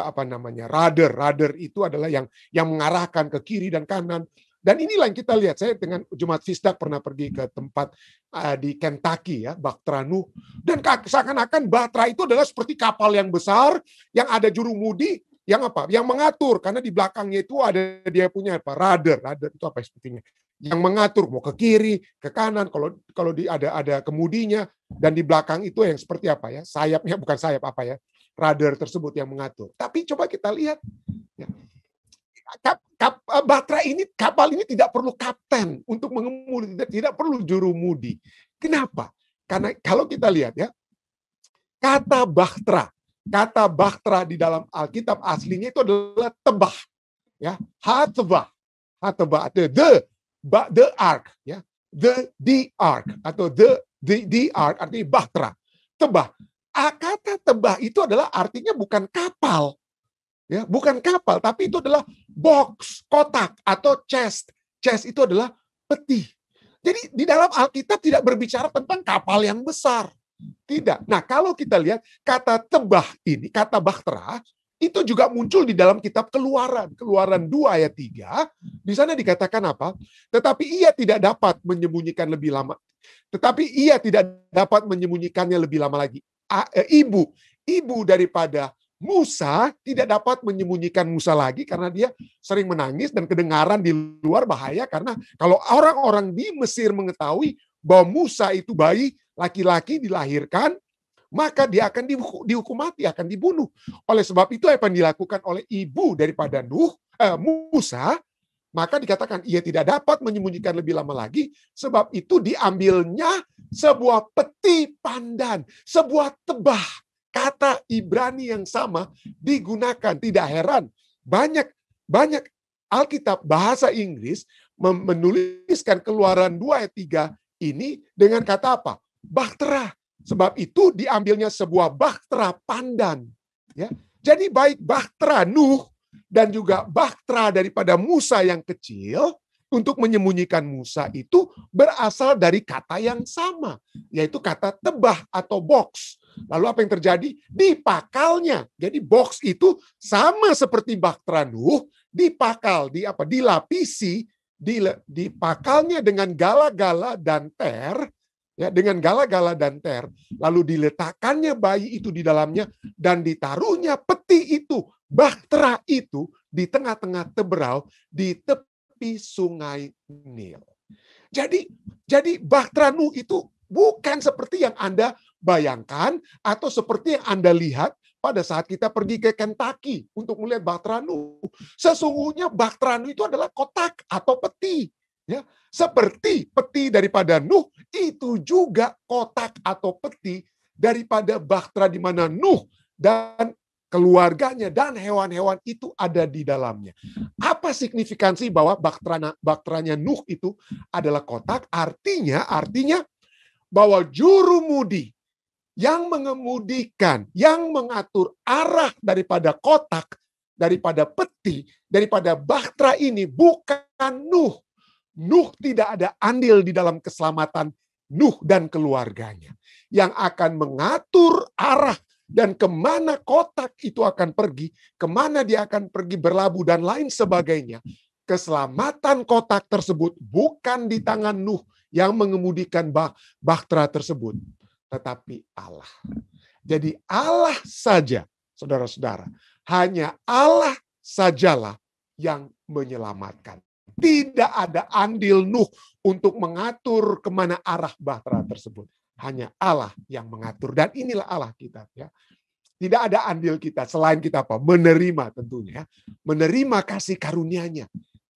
apa namanya, rudder itu adalah yang mengarahkan ke kiri dan kanan. Dan inilah yang kita lihat. Saya dengan Jemaat Fisdak pernah pergi ke tempat di Kentucky ya, Bahtera Nuh, dan seakan-akan bahtera itu adalah seperti kapal yang besar yang ada jurumudi yang apa? Yang mengatur, karena di belakangnya itu ada dia punya apa? Rudder itu apa sepertinya? Yang mengatur mau ke kiri, ke kanan, kalau ada kemudinya, dan di belakang itu yang seperti apa ya? Sayapnya, bukan sayap apa ya? Rudder tersebut yang mengatur. Tapi coba kita lihat ya. Kapal ini tidak perlu kapten untuk mengemudi, tidak perlu jurumudi. Kenapa? Karena kalau kita lihat ya, kata bahtera di dalam Alkitab aslinya itu adalah tebah, ya, hatebah atau the ark, ya, the ark atau the ark artinya bahtera, tebah. Kata tebah itu adalah artinya bukan kapal. Ya, bukan kapal, tapi itu adalah box, kotak, atau chest. Chest itu adalah peti. Jadi di dalam Alkitab tidak berbicara tentang kapal yang besar. Tidak. Nah, kalau kita lihat kata tebah ini, kata bahtera, itu juga muncul di dalam kitab Keluaran. Keluaran 2 ayat 3. Di sana dikatakan apa? Tetapi ia tidak dapat menyembunyikannya lebih lama lagi. Ibu daripada Musa tidak dapat menyembunyikan Musa lagi karena dia sering menangis dan kedengaran di luar bahaya, karena kalau orang-orang di Mesir mengetahui bahwa Musa itu bayi laki-laki dilahirkan, maka dia akan dihukum mati, akan dibunuh. Oleh sebab itu apa yang dilakukan oleh ibu daripada Musa, maka dikatakan ia tidak dapat menyembunyikan lebih lama lagi, sebab itu diambilnya sebuah peti pandan, sebuah tebah. Kata Ibrani yang sama digunakan. Tidak heran banyak Alkitab bahasa Inggris menuliskan Keluaran 2 ayat 3 ini dengan kata apa? Bahtera. Sebab itu diambilnya sebuah bahtera pandan. Ya. Jadi baik bahtera Nuh dan juga bahtera daripada Musa yang kecil untuk menyembunyikan Musa itu berasal dari kata yang sama, yaitu kata tebah atau box. Lalu apa yang terjadi? Dipakalnya. Jadi box itu sama seperti bahtera Nuh, dilapisi, dipakalnya dengan gala-gala dan ter, ya, dengan gala-gala dan ter, lalu diletakkannya bayi itu di dalamnya dan ditaruhnya peti itu, bahtera itu di tengah-tengah teberau di tepi sungai Nil. Jadi bahtera Nuh itu bukan seperti yang Anda bayangkan atau seperti yang Anda lihat pada saat kita pergi ke Kentucky untuk melihat bahtera Nuh. Sesungguhnya bahtera Nuh itu adalah kotak atau peti. Ya, seperti peti daripada Nuh, itu juga kotak atau peti daripada bahtera di mana Nuh dan keluarganya dan hewan-hewan itu ada di dalamnya. Apa signifikansi bahwa bahteranya Nuh itu adalah kotak? Artinya bahwa jurumudi yang mengemudikan, yang mengatur arah daripada kotak, daripada peti, daripada bahtera ini bukan Nuh. Nuh tidak ada andil di dalam keselamatan Nuh dan keluarganya. Yang akan mengatur arah dan kemana kotak itu akan pergi, kemana dia akan pergi berlabuh dan lain sebagainya. keselamatan kotak tersebut bukan di tangan Nuh yang mengemudikan bahtera tersebut, tetapi Allah. Jadi Allah saja, saudara-saudara, hanya Allah sajalah yang menyelamatkan. Tidak ada andil Nuh untuk mengatur kemana arah bahtera tersebut. Hanya Allah yang mengatur. Dan inilah Allah kita. Ya. Tidak ada andil kita selain kita apa? Menerima tentunya. Menerima kasih karunia-Nya.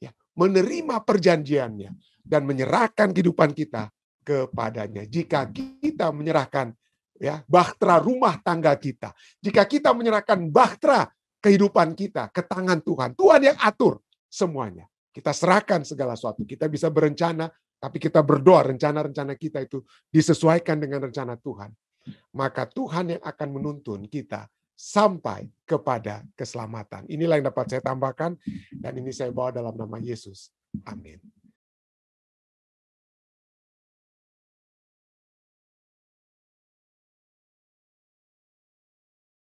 Ya. Menerima perjanjiannya. Dan menyerahkan kehidupan kita kepadanya. Jika kita menyerahkan ya bahtera rumah tangga kita. Jika kita menyerahkan bahtera kehidupan kita ke tangan Tuhan. Tuhan yang atur semuanya. Kita serahkan segala sesuatu. Kita bisa berencana, tapi kita berdoa rencana-rencana kita itu disesuaikan dengan rencana Tuhan. Maka Tuhan yang akan menuntun kita sampai kepada keselamatan. Inilah yang dapat saya tambahkan, dan ini saya bawa dalam nama Yesus. Amin.